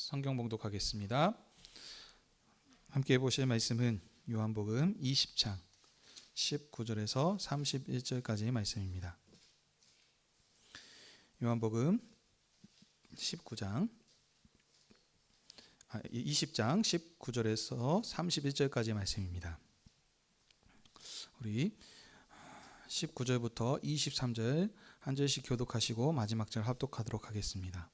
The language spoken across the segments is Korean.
성경 봉독하겠습니다. 함께 보실 말씀은 요한복음 20장 19절에서 31절까지의 말씀입니다. 요한복음 20장 19절에서 31절까지의 말씀입니다. 우리 19절부터 23절 한 절씩 교독하시고 마지막 절 합독하도록 하겠습니다.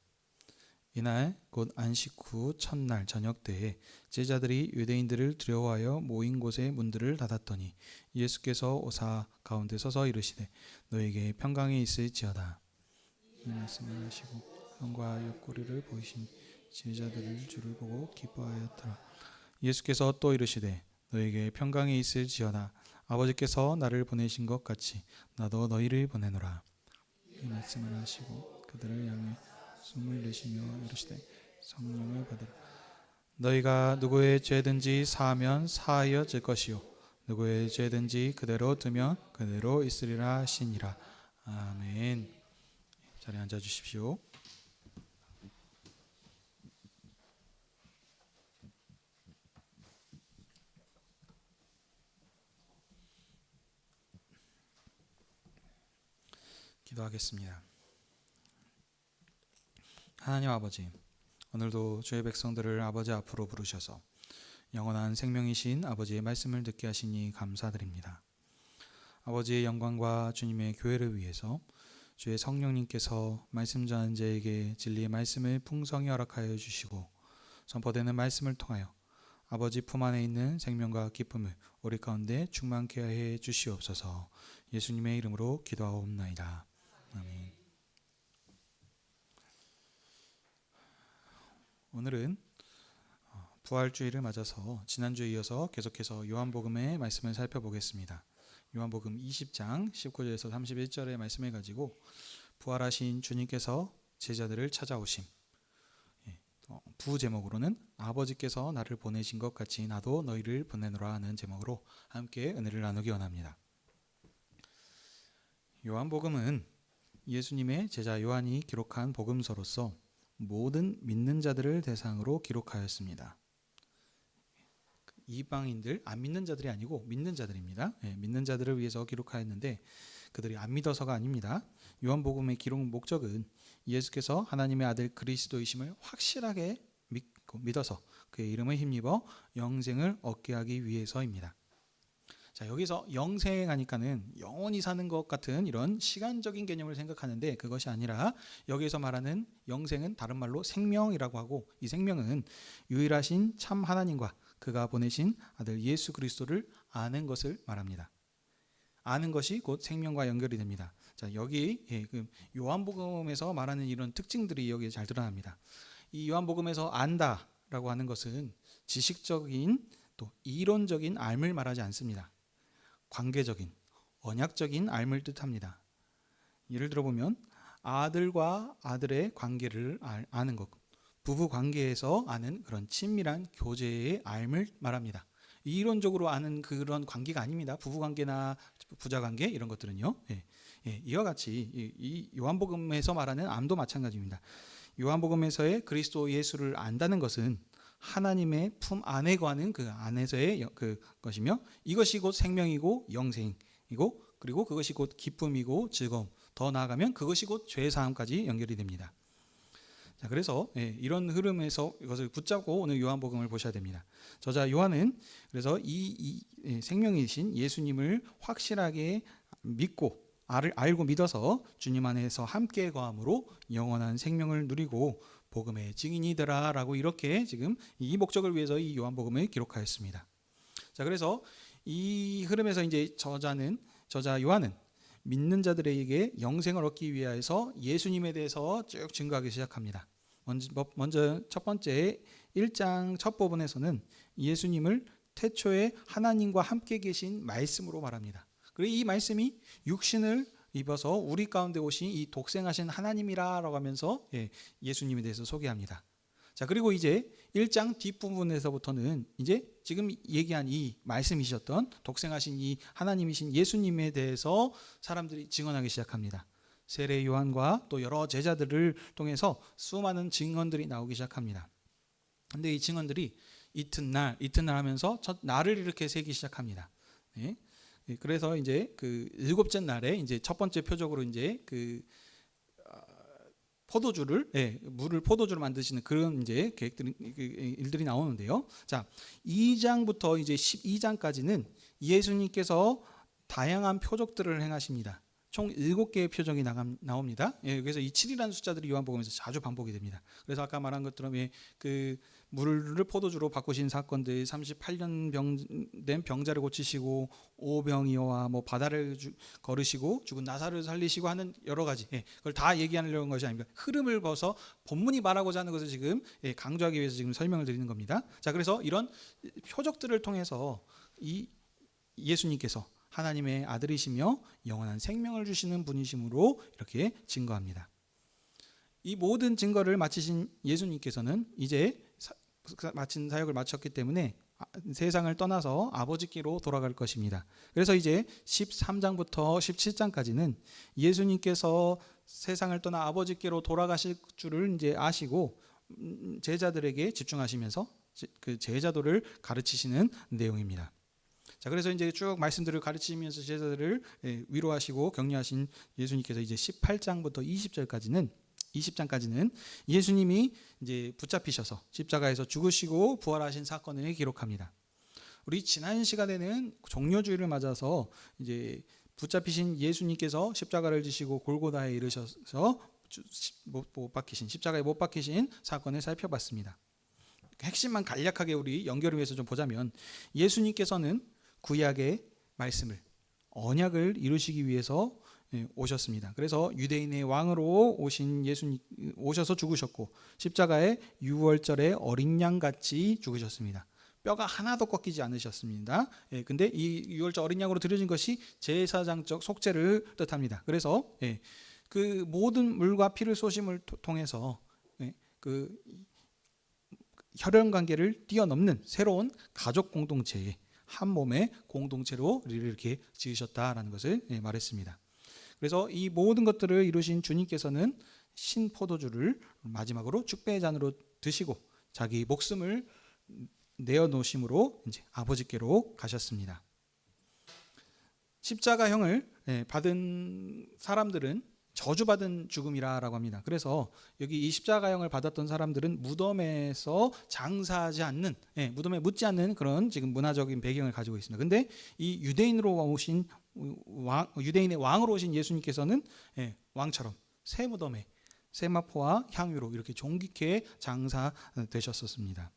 이날 곧 안식 후 첫날 저녁 때에 제자들이 유대인들을 두려워하여 모인 곳의 문들을 닫았더니 예수께서 오사 가운데 서서 이르시되 너에게 평강이 있을지어다. 이 말씀을 하시고 형과 옆구리를 보이신 제자들을 주를 보고 기뻐하였더라. 예수께서 또 이르시되 너에게 평강이 있을지어다. 아버지께서 나를 보내신 것 같이 나도 너희를 보내노라. 이 말씀을 하시고 그들을 향해 숨을 내쉬며 이르시되 성령을 받으라. 너희가 누구의 죄든지 사하면 사하여질 것이요 누구의 죄든지 그대로 두면 그대로 있으리라 하시니라. 아멘. 자리에 앉아 주십시오. 기도하겠습니다. 하나님 아버지, 오늘도 주의 백성들을 아버지 앞으로 부르셔서 영원한 생명이신 아버지의 말씀을 듣게 하시니 감사드립니다. 아버지의 영광과 주님의 교회를 위해서 주의 성령님께서 말씀 전하는 자에게 진리의 말씀을 풍성히 허락하여 주시고 선포되는 말씀을 통하여 아버지 품 안에 있는 생명과 기쁨을 우리 가운데 충만케 해 주시옵소서. 예수님의 이름으로 기도하옵나이다. 아멘. 오늘은 부활주의를 맞아서 지난주에 이어서 계속해서 요한복음의 말씀을 살펴보겠습니다. 요한복음 20장 19절에서 31절의 말씀을 가지고 부활하신 주님께서 제자들을 찾아오심, 부제목으로는 아버지께서 나를 보내신 것 같이 나도 너희를 보내노라 하는 제목으로 함께 은혜를 나누기 원합니다. 요한복음은 예수님의 제자 요한이 기록한 복음서로서 모든 믿는 자들을 대상으로 기록하였습니다. 이방인들, 안 믿는 자들이 아니고 믿는 자들입니다. 믿는 자들을 위해서 기록하였는데 그들이 안 믿어서가 아닙니다. 요한복음의 기록 목적은 예수께서 하나님의 아들 그리스도이심을 확실하게 믿어서 그의 이름을 힘입어 영생을 얻게 하기 위해서입니다. 자, 여기서 영생하니까는 영원히 사는 것 같은 이런 시간적인 개념을 생각하는데 그것이 아니라 여기서 말하는 영생은 다른 말로 생명이라고 하고 이 생명은 유일하신 참 하나님과 그가 보내신 아들 예수 그리스도를 아는 것을 말합니다. 아는 것이 곧 생명과 연결이 됩니다. 자, 여기 요한복음에서 말하는 이런 특징들이 여기에 잘 드러납니다. 이 요한복음에서 안다라고 하는 것은 지식적인 또 이론적인 알을 말하지 않습니다. 관계적인, 언약적인 알을 뜻합니다. 예를 들어보면 아들과 아들의 관계를 아는 것, 부부 관계에서 아는 그런 친밀한 교제의 알을 말합니다. 이론적으로 아는 그런 관계가 아닙니다. 부부 관계나 부자 관계 이런 것들은요. 이와 같이 이 요한복음에서 말하는 암도 마찬가지입니다. 요한복음에서의 그리스도 예수를 안다는 것은 하나님의 품 안에 거하는 그 안에서의 그것이며 이것이 곧 생명이고 영생이고 그리고 그것이 곧 기쁨이고 즐거움, 더 나아가면 그것이 곧 죄사함까지 연결이 됩니다. 자, 그래서 이런 흐름에서 이것을 붙잡고 오늘 요한복음을 보셔야 됩니다. 저자 요한은 그래서 이 생명이신 예수님을 확실하게 믿고 알고 믿어서 주님 안에서 함께 거함으로 영원한 생명을 누리고 복음의 증인이 되라라고 이렇게 지금 이 목적을 위해서 이 요한복음을 기록하였습니다. 자, 그래서 이 흐름에서 이제 저자 요한은 믿는 자들에게 영생을 얻기 위해서 예수님에 대해서 쭉 증거하기 시작합니다. 먼저 첫 번째 1장 첫 부분에서는 예수님을 태초에 하나님과 함께 계신 말씀으로 말합니다. 그리고 이 말씀이 육신을 입어서 우리 가운데 오신 이 독생하신 하나님이라고 하면서 예수님에 대해서 소개합니다. 자, 그리고 이제 1장 뒷부분에서부터는 이제 지금 얘기한 이 말씀이셨던 독생하신 이 하나님이신 예수님에 대해서 사람들이 증언하기 시작합니다. 세례 요한과 또 여러 제자들을 통해서 수많은 증언들이 나오기 시작합니다. 근데 이 증언들이 이튿날 하면서 첫 날을 이렇게 세기 시작합니다. 네. 그래서 이제 그 일곱째 날에 이제 첫 번째 표적으로 이제 그 포도주를 물을 포도주로 만드시는 그런 이제 계획들이 일들이 나오는데요. 자, 2장부터 이제 12장까지는 예수님께서 다양한 표적들을 행하십니다. 총 7개의 표적이 나옵니다. 그래서 이 7이라는 숫자들이 요한복음에서 자주 반복이 됩니다. 그래서 아까 말한 것처럼 그 물을 포도주로 바꾸신 사건들, 38년 된 병자를 고치시고 오병이어와 뭐 바다를 걸으시고 죽은 나사로를 살리시고 하는 여러 가지, 그걸 다 얘기하려는 것이 아닙니다. 흐름을 봐서 본문이 말하고자 하는 것을 지금 강조하기 위해서 지금 설명을 드리는 겁니다. 자, 그래서 이런 표적들을 통해서 이 예수님께서 하나님의 아들이시며 영원한 생명을 주시는 분이심으로 이렇게 증거합니다. 이 모든 증거를 마치신 예수님께서는 이제 마친 사역을 마쳤기 때문에 세상을 떠나서 아버지께로 돌아갈 것입니다. 그래서 이제 13장부터 17장까지는 예수님께서 세상을 떠나 아버지께로 돌아가실 줄을 이제 아시고 제자들에게 집중하시면서 그 제자도를 가르치시는 내용입니다. 자, 그래서 이제 쭉 말씀들을 가르치면서 제자들을 위로하시고 격려하신 예수님께서 이제 18장부터 20장까지는 예수님이 이제 붙잡히셔서 십자가에서 죽으시고 부활하신 사건을 기록합니다. 우리 지난 시간에는 종료주일을 맞아서 이제 붙잡히신 예수님께서 십자가를 지시고 골고다에 이르셔서 십자가에 못 박히신 사건을 살펴봤습니다. 핵심만 간략하게 우리 연결을 위해서 좀 보자면 예수님께서는 구약의 말씀을 언약을 이루시기 위해서 오셨습니다. 그래서 유대인의 왕으로 오신 예수님 오셔서 죽으셨고 십자가에 유월절에 어린 양 같이 죽으셨습니다. 뼈가 하나도 꺾이지 않으셨습니다. 근데 이 유월절 어린 양으로 드려진 것이 제사장적 속죄를 뜻합니다. 그래서 그 모든 물과 피를 쏘심을 통해서 그 혈연 관계를 뛰어넘는 새로운 가족 공동체에 한 몸의 공동체로 우리를 이렇게 지으셨다라는 것을 말했습니다. 그래서 이 모든 것들을 이루신 주님께서는 신포도주를 마지막으로 축배의 잔으로 드시고 자기 목숨을 내어놓으심으로 이제 아버지께로 가셨습니다. 십자가형을 받은 사람들은 저주받은 죽음이라고 합니다. 그래서 여기 이 십자가형을 받았던 사람들은 무덤에서 장사하지 않는, 무덤에 묻지 않는 그런 지금 문화적인 배경을 가지고 있습니다. 근데 이 유대인의 왕으로 오신 예수님께서는 왕처럼 새 무덤에 세마포와 향유로 이렇게 존귀케 장사되셨었습니다.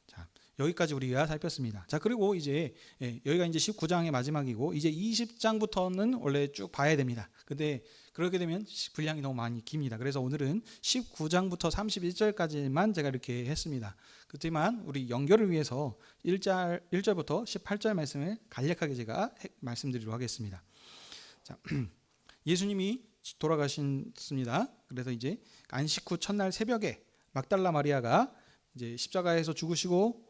자, 여기까지 우리가 살폈습니다. 자, 그리고 이제 여기가 이제 19장의 마지막이고 이제 20장부터는 원래 쭉 봐야 됩니다. 근데 그렇게 되면 분량이 너무 많이 깁니다. 그래서 오늘은 19장부터 31절까지만 제가 이렇게 했습니다. 그렇지만 우리 연결을 위해서 1절부터 18절 말씀을 간략하게 제가 말씀드리도록 하겠습니다. 자, 예수님이 돌아가셨습니다. 그래서 이제 안식 후 첫날 새벽에 막달라 마리아가 이제 십자가에서 죽으시고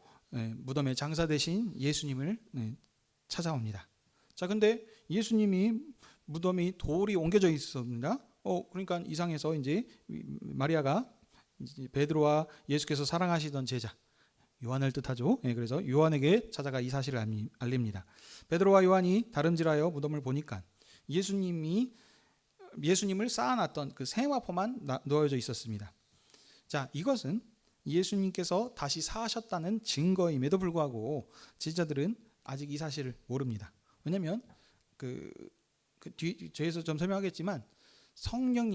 무덤에 장사되신 예수님을 찾아옵니다. 자, 근데 예수님이 무덤이 돌이 옮겨져 있었습니다. 그러니까 이상해서 이제 마리아가 베드로와 예수께서 사랑하시던 제자 요한을 뜻하죠. 그래서 요한에게 찾아가 이 사실을 알립니다. 베드로와 요한이 다름질하여 무덤을 보니까 예수님을 쌓아놨던 그 세마포만 놓여져 있었습니다. 자, 이것은 예수님께서 다시 사셨다는 증거임에도 불구하고 제자들은 아직 이 사실을 모릅니다. 왜냐하면 뒤에서 좀 설명하겠지만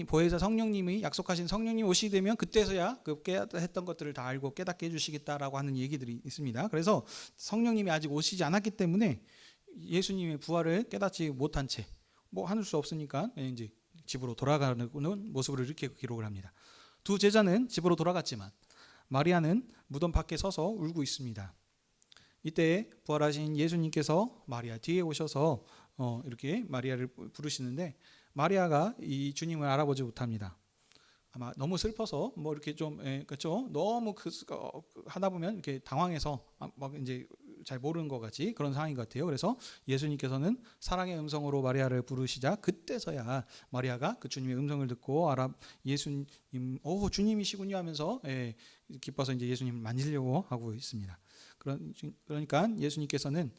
보혜사 성령님이 약속하신 성령님 오시게 되면 그때서야 그 했던 것들을 다 알고 깨닫게 해주시겠다라고 하는 얘기들이 있습니다. 그래서 성령님이 아직 오시지 않았기 때문에 예수님의 부활을 깨닫지 못한 채 하늘 수 없으니까 이제 집으로 돌아가는 모습을 이렇게 기록을 합니다. 두 제자는 집으로 돌아갔지만 마리아는 무덤 밖에 서서 울고 있습니다. 이때 부활하신 예수님께서 마리아 뒤에 오셔서 이렇게 마리아를 부르시는데 마리아가 이 주님을 알아보지 못합니다. 아마 너무 슬퍼서 이렇게 좀 그렇죠. 너무 하다 보면 이렇게 당황해서 막 이제 잘 모르는 것 같이 그런 상황인 것 같아요. 그래서 예수님께서는 사랑의 음성으로 마리아를 부르시자 그때서야 마리아가 그 주님의 음성을 듣고 예수님, 주님이시군요 하면서 기뻐서 이제 예수님을 만지려고 하고 있습니다. 그러니까 예수님께서는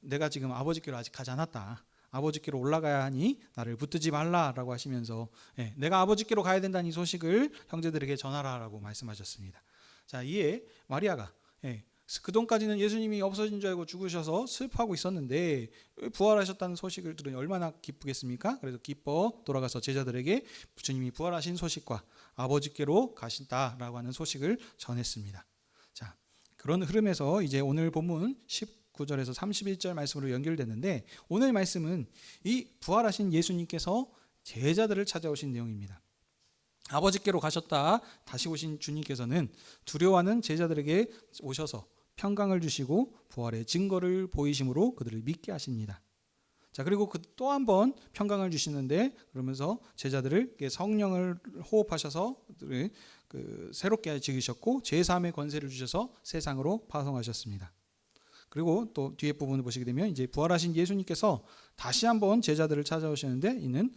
내가 지금 아버지께로 아직 가지 않았다. 아버지께로 올라가야 하니 나를 붙들지 말라라고 하시면서 내가 아버지께로 가야 된다는 이 소식을 형제들에게 전하라라고 말씀하셨습니다. 자, 이에 마리아가 그동까지는 예수님이 없어진 줄 알고 죽으셔서 슬퍼하고 있었는데 부활하셨다는 소식을 들으니 얼마나 기쁘겠습니까? 그래서 기뻐 돌아가서 제자들에게 주님이 부활하신 소식과 아버지께로 가신다라고 하는 소식을 전했습니다. 자, 그런 흐름에서 이제 오늘 본문 19절에서 31절 말씀으로 연결되는데, 오늘 말씀은 이 부활하신 예수님께서 제자들을 찾아오신 내용입니다. 아버지께로 가셨다 다시 오신 주님께서는 두려워하는 제자들에게 오셔서 평강을 주시고 부활의 증거를 보이심으로 그들을 믿게 하십니다. 자, 그리고 또 한 번 평강을 주시는데, 그러면서 제자들을 성령을 호흡하셔서 새롭게 지으셨고 제사함의 권세를 주셔서 세상으로 파송하셨습니다. 그리고 또 뒤에 부분을 보시게 되면 이제 부활하신 예수님께서 다시 한번 제자들을 찾아오시는데, 이는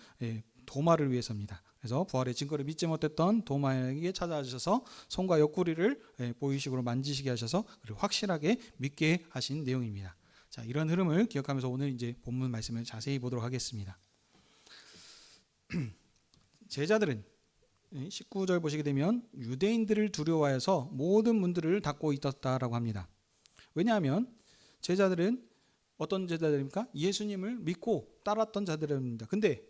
도마를 위해서입니다. 그래서 부활의 증거를 믿지 못했던 도마에게 찾아주셔서 손과 옆구리를 보이식으로 만지시게 하셔서 그를 확실하게 믿게 하신 내용입니다. 자, 이런 흐름을 기억하면서 오늘 이제 본문 말씀을 자세히 보도록 하겠습니다. 제자들은 19절 보시게 되면 유대인들을 두려워해서 모든 문들을 닫고 있었다라고 합니다. 왜냐하면 제자들은 어떤 제자들입니까? 예수님을 믿고 따랐던 자들입니다. 근데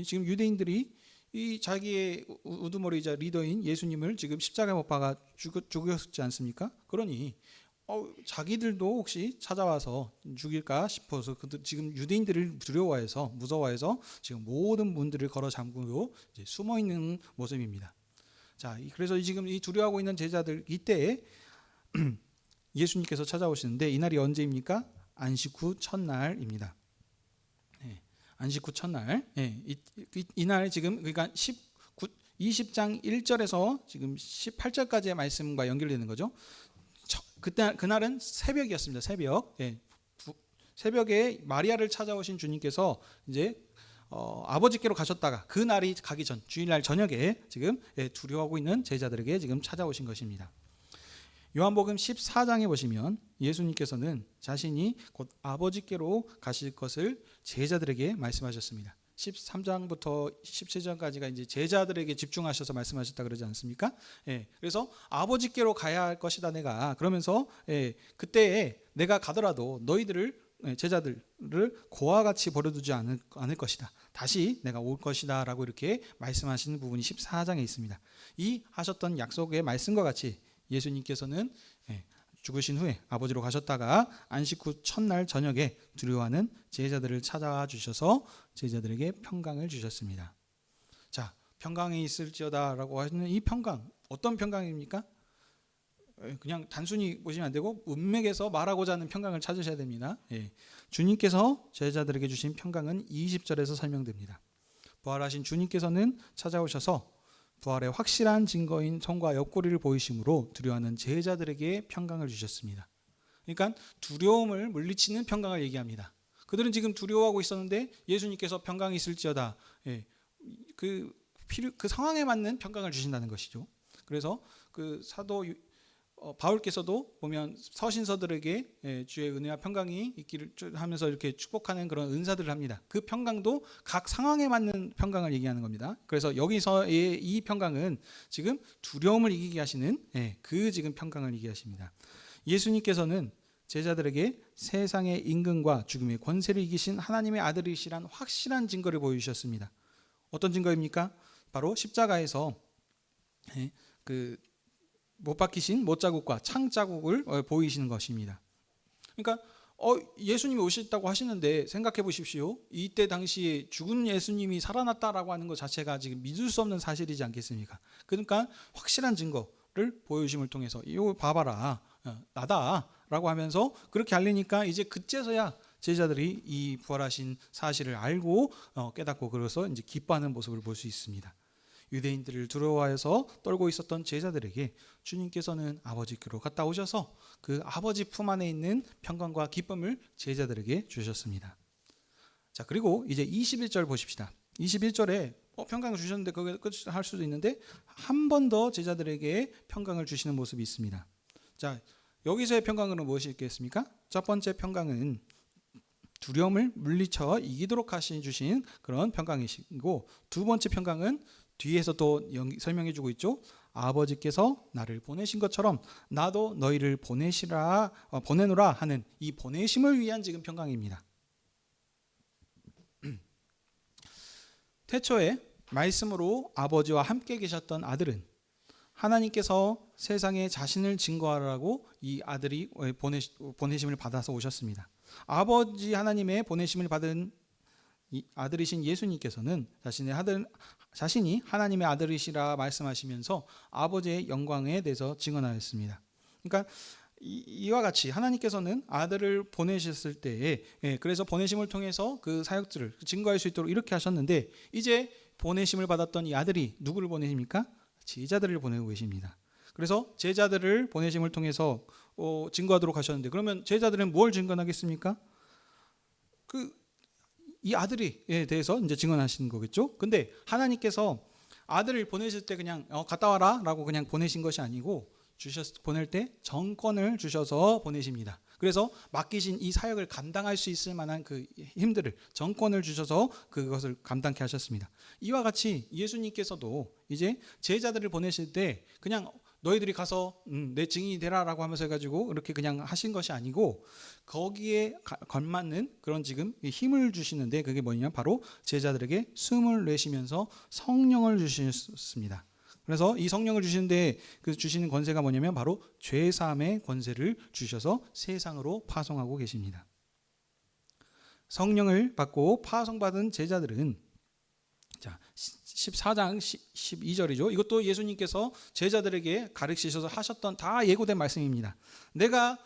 지금 유대인들이 이 자기의 우두머리이자 리더인 예수님을 지금 십자가에 못 박아 죽였지 않습니까? 그러니 자기들도 혹시 찾아와서 죽일까 싶어서 지금 유대인들을 두려워해서 무서워해서 지금 모든 문들을 걸어 잠그고 숨어 있는 모습입니다. 자, 그래서 지금 이 두려워하고 있는 제자들 이때에 예수님께서 찾아오시는데, 이날이 언제입니까? 안식 후 첫날입니다. 안식 후 첫날. 이날 지금 그러니까 20장 1절에서 지금 18절까지의 말씀과 연결되는 거죠. 그날은 새벽이었습니다. 새벽에 마리아를 찾아오신 주님께서 이제 아버지께로 가셨다가 그 날이 가기 전 주일날 저녁에 지금 두려워하고 있는 제자들에게 지금 찾아오신 것입니다. 요한복음 14장에 보시면 예수님께서는 자신이 곧 아버지께로 가실 것을 제자들에게 말씀하셨습니다. 13장부터 17장까지가 이제 제자들에게 집중하셔서 말씀하셨다 그러지 않습니까? 그래서 아버지께로 가야 할 것이다 내가. 그러면서 그때에 내가 가더라도 너희들을 제자들을 고와 같이 버려두지 않을 것이다. 다시 내가 올 것이다 라고 이렇게 말씀하시는 부분이 14장에 있습니다. 이 하셨던 약속의 말씀과 같이 예수님께서는 죽으신 후에 아버지로 가셨다가 안식 후 첫날 저녁에 두려워하는 제자들을 찾아와 주셔서 제자들에게 평강을 주셨습니다. 자, 평강이 있을지어다라고 하시는 이 평강, 어떤 평강입니까? 그냥 단순히 보시면 안 되고 문맥에서 말하고자 하는 평강을 찾으셔야 됩니다. 주님께서 제자들에게 주신 평강은 20절에서 설명됩니다. 부활하신 주님께서는 찾아오셔서 부활의 확실한 증거인 손과 옆구리를 보이심으로 두려워하는 제자들에게 평강을 주셨습니다. 그러니까 두려움을 물리치는 평강을 얘기합니다. 그들은 지금 두려워하고 있었는데 예수님께서 평강이 있을지어다, 그 상황에 맞는 평강을 주신다는 것이죠. 그래서 그 사도 바울께서도 보면 서신서들에게 주의 은혜와 평강이 있기를 하면서 이렇게 축복하는 그런 은사들을 합니다. 그 평강도 각 상황에 맞는 평강을 얘기하는 겁니다. 그래서 여기서의 이 평강은 지금 두려움을 이기게 하시는 그 지금 평강을 얘기하십니다. 예수님께서는 제자들에게 세상의 임금과 죽음의 권세를 이기신 하나님의 아들이시란 확실한 증거를 보여주셨습니다. 어떤 증거입니까? 바로 십자가에서 못 박히신 못자국과 창자국을 보이시는 것입니다. 그러니까 예수님이 오셨다고 하시는데 생각해 보십시오. 이때 당시에 죽은 예수님이 살아났다라고 하는 것 자체가 지금 믿을 수 없는 사실이지 않겠습니까? 그러니까 확실한 증거를 보여주심을 통해서 이거 봐봐라, 나다라고 하면서 그렇게 알리니까 이제 그제서야 제자들이 이 부활하신 사실을 알고 깨닫고 그래서 이제 기뻐하는 모습을 볼 수 있습니다. 유대인들을 두려워하여서 떨고 있었던 제자들에게 주님께서는 아버지께로 갔다 오셔서 그 아버지 품 안에 있는 평강과 기쁨을 제자들에게 주셨습니다. 자, 그리고 이제 21절 보십시다. 21절에 평강을 주셨는데 그게 끝할 수도 있는데 한 번 더 제자들에게 평강을 주시는 모습이 있습니다. 자, 여기서의 평강은 무엇이 있겠습니까? 첫 번째 평강은 두려움을 물리쳐 이기도록 주신 그런 평강이시고, 두 번째 평강은 뒤에서 또 설명해 주고 있죠. 아버지께서 나를 보내신 것처럼 나도 너희를 보내노라 하는 이 보내심을 위한 지금 평강입니다. 태초에 말씀으로 아버지와 함께 계셨던 아들은 하나님께서 세상에 자신을 증거하라고 이 아들이 보내심을 받아서 오셨습니다. 아버지 하나님의 보내심을 받은 이 아들이신 예수님께서는 자신이 하나님의 아들이시라 말씀하시면서 아버지의 영광에 대해서 증언하였습니다. 그러니까 이와 같이 하나님께서는 아들을 보내셨을 때에 그래서 보내심을 통해서 그 사역들을 증거할 수 있도록 이렇게 하셨는데, 이제 보내심을 받았던 이 아들이 누구를 보내십니까? 제자들을 보내고 계십니다. 그래서 제자들을 보내심을 통해서 증거하도록 하셨는데, 그러면 제자들은 뭘 증거하겠습니까? 이 아들에 대해서 이제 증언하시는 거겠죠. 근데 하나님께서 아들을 보내실 때 그냥 갔다 와라라고 그냥 보내신 것이 아니고 보낼 때 정권을 주셔서 보내십니다. 그래서 맡기신 이 사역을 감당할 수 있을 만한 그 힘들을 정권을 주셔서 그것을 감당케 하셨습니다. 이와 같이 예수님께서도 이제 제자들을 보내실 때 그냥 너희들이 가서 내 증인이 되라라고 하면서 해가지고 이렇게 그냥 하신 것이 아니고 거기에 걸맞는 그런 지금 힘을 주시는데, 그게 뭐냐면 바로 제자들에게 숨을 내쉬면서 성령을 주셨습니다. 그래서 이 성령을 주시는데 그 주시는 권세가 뭐냐면 바로 죄 사함의 권세를 주셔서 세상으로 파송하고 계십니다. 성령을 받고 파송받은 제자들은, 자 14장 12절이죠. 이것도 예수님께서 제자들에게 가르치셔서 하셨던 다 예고된 말씀입니다. 내가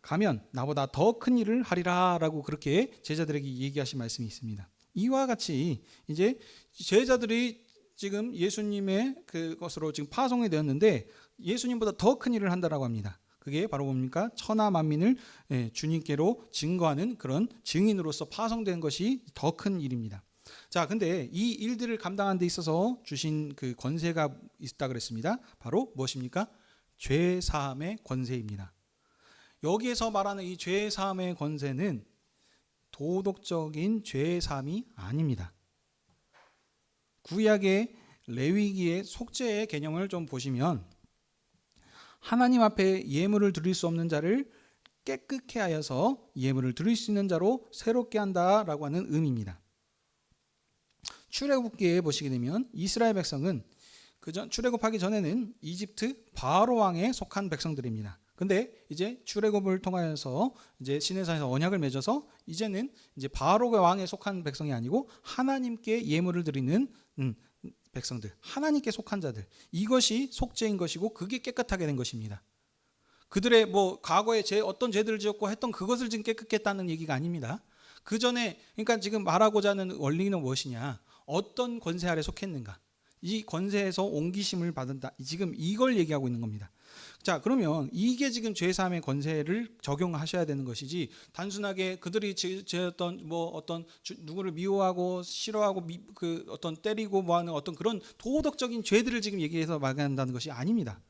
가면 나보다 더 큰 일을 하리라 라고 그렇게 제자들에게 얘기하신 말씀이 있습니다. 이와 같이 이제 제자들이 지금 예수님의 그것으로 지금 파송이 되었는데 예수님보다 더 큰 일을 한다라고 합니다. 그게 바로 뭡니까? 천하 만민을 주님께로 증거하는 그런 증인으로서 파송된 것이 더 큰 일입니다. 자, 근데 이 일들을 감당하는 데 있어서 주신 그 권세가 있다 그랬습니다. 바로 무엇입니까? 죄 사함의 권세입니다. 여기에서 말하는 이 죄 사함의 권세는 도덕적인 죄 사함이 아닙니다. 구약의 레위기의 속죄의 개념을 좀 보시면 하나님 앞에 예물을 드릴 수 없는 자를 깨끗게 하여서 예물을 드릴 수 있는 자로 새롭게 한다라고 하는 의미입니다. 출애굽기에 보시게 되면 이스라엘 백성은 출애굽하기 전에는 이집트 바로 왕에 속한 백성들입니다. 근데 이제 출애굽을 통하여서 이제 시내산에서 언약을 맺어서 이제는 이제 바로의 왕에 속한 백성이 아니고 하나님께 예물을 드리는 백성들, 하나님께 속한 자들, 이것이 속죄인 것이고 그게 깨끗하게 된 것입니다. 그들의 과거에 어떤 죄들을 지었고 했던 그것을 지금 깨끗게 했다는 얘기가 아닙니다. 그 전에 그러니까 지금 말하고자 하는 원리는 무엇이냐? 어떤 권세 아래 속했는가? 이 권세에서 옮기심을 받는다. 지금 이걸 얘기하고 있는 겁니다. 자, 그러면 이게 지금 죄사함의 권세를 적용하셔야 되는 것이지, 단순하게 그들이 지었던 어떤 누구를 미워하고 싫어하고 어떤 때리고 하는 어떤 그런 도덕적인 죄들을 지금 얘기해서 말한다는 것이 아닙니다.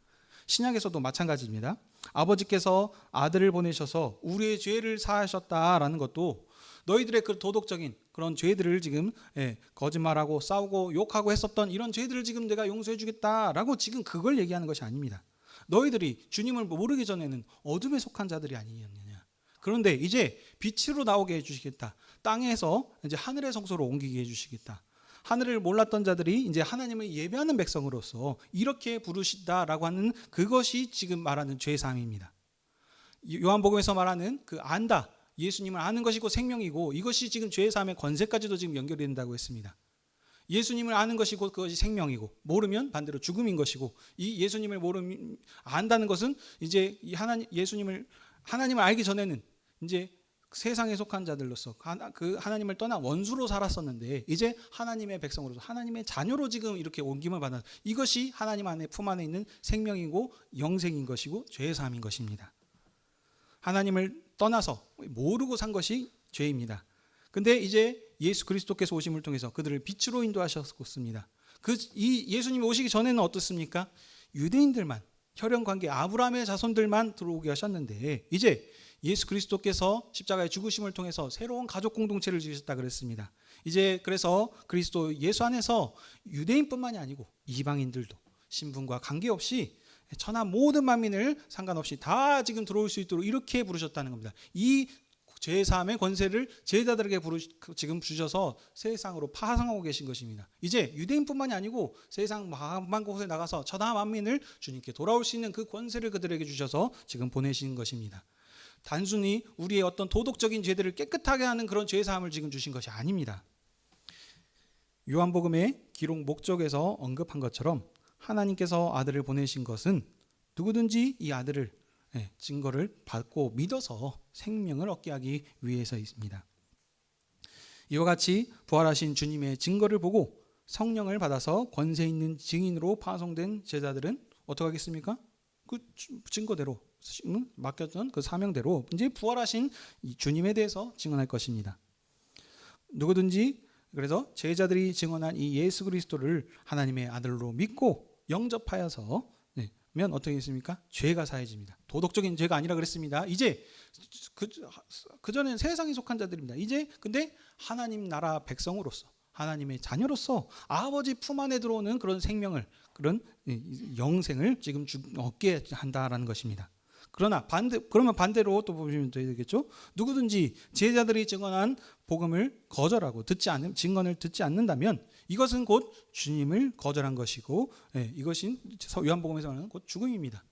신약에서도 마찬가지입니다. 아버지께서 아들을 보내셔서 우리의 죄를 사하셨다라는 것도 너희들의 그 도덕적인 그런 죄들을 지금 거짓말하고 싸우고 욕하고 했었던 이런 죄들을 지금 내가 용서해 주겠다라고 지금 그걸 얘기하는 것이 아닙니다. 너희들이 주님을 모르기 전에는 어둠에 속한 자들이 아니었느냐. 그런데 이제 빛으로 나오게 해주시겠다. 땅에서 이제 하늘의 성소로 옮기게 해주시겠다. 하늘을 몰랐던 자들이 이제 하나님을 예배하는 백성으로서 이렇게 부르시다라고 하는 그것이 지금 말하는 죄사함입니다. 요한복음에서 말하는 그 안다, 예수님을 아는 것이고 생명이고 이것이 지금 죄사함의 권세까지도 지금 연결이 된다고 했습니다. 예수님을 아는 것이고 그것이 생명이고 모르면 반대로 죽음인 것이고, 이 예수님을 안다는 것은 이제 하나님을 알기 전에는 이제 세상에 속한 자들로서 그 하나님을 떠나 원수로 살았었는데 이제 하나님의 백성으로서 하나님의 자녀로 지금 이렇게 옮김을 받아 이것이 하나님 안에 품 안에 있는 생명이고 영생인 것이고 죄의 사함인 것입니다. 하나님을 떠나서 모르고 산 것이 죄입니다. 근데 이제 예수 그리스도께서 오심을 통해서 그들을 빛으로 인도하셨습니다. 이 예수님이 오시기 전에는 어떻습니까? 유대인들만 혈연 관계 아브라함의 자손들만 들어오게 하셨는데 이제 예수 그리스도께서 십자가의 죽으심을 통해서 새로운 가족 공동체를 지으셨다 그랬습니다. 이제 그래서 그리스도 예수 안에서 유대인뿐만이 아니고 이방인들도 신분과 관계없이 천하 모든 만민을 상관없이 다 지금 들어올 수 있도록 이렇게 부르셨다는 겁니다. 이 죄사함의 권세를 제자들에게 지금 주셔서 세상으로 파송하고 계신 것입니다. 이제 유대인뿐만이 아니고 세상 만만 곳에 나가서 천하 만민을 주님께 돌아올 수 있는 그 권세를 그들에게 주셔서 지금 보내신 것입니다. 단순히 우리의 어떤 도덕적인 죄들을 깨끗하게 하는 그런 죄사함을 지금 주신 것이 아닙니다. 요한복음의 기록 목적에서 언급한 것처럼 하나님께서 아들을 보내신 것은 누구든지 이 아들을 증거를 받고 믿어서 생명을 얻게 하기 위해서입니다. 이와 같이 부활하신 주님의 증거를 보고 성령을 받아서 권세 있는 증인으로 파송된 제자들은 어떻게 하겠습니까? 그 증거대로 맡겼던 그 사명대로 이제 부활하신 주님에 대해서 증언할 것입니다. 누구든지 그래서 제자들이 증언한 이 예수 그리스도를 하나님의 아들로 믿고 영접하여서 면 어떻게 했습니까? 죄가 사해집니다. 도덕적인 죄가 아니라 그랬습니다. 이제 그전엔 세상에 속한 자들입니다. 이제 근데 하나님 나라 백성으로서 하나님의 자녀로서 아버지 품 안에 들어오는 그런 생명을 그런 영생을 지금 얻게 한다라는 것입니다. 그러면 반대로 또 보시면 되겠죠. 누구든지 제자들이 증언한 복음을 거절하고 증언을 듣지 않는다면 이것은 곧 주님을 거절한 것이고 이것이 요한복음에서 말하는 곧 죽음입니다.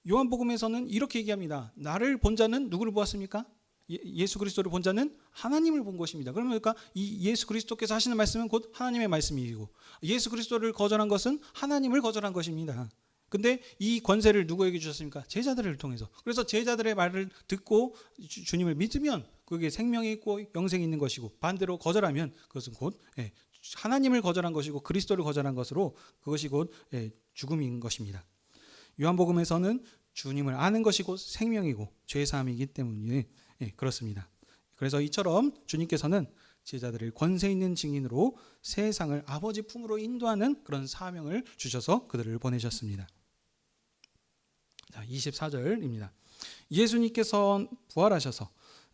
요한복음에서는 이렇게 얘기합니다. 나를 본 자는 누구를 보았습니까? 예수 그리스도를 본 자는 하나님을 본 것입니다. 그러니까 이 예수 그리스도께서 하시는 말씀은 곧 하나님의 말씀이고 예수 그리스도를 거절한 것은 하나님을 거절한 것입니다. 근데 이 권세를 누구에게 주셨습니까? 제자들을 통해서. 그래서 제자들의 말을 듣고 주님을 믿으면 그게 생명이 있고 영생이 있는 것이고 반대로 거절하면 그것은 곧 하나님을 거절한 것이고 그리스도를 거절한 것으로 그것이 곧 죽음인 것입니다. 요한복음에서는 주님을 아는 것이 곧 생명이고 죄사함이기 때문에 그렇습니다. 그래서 이처럼 주님께서는 제자들을 권세 있는 증인으로 세상을 아버지 품으로 인도하는 그런 사명을 주셔서 그들을 보내셨습니다. 자, 24절입니다. 예수님께서 부활하셔서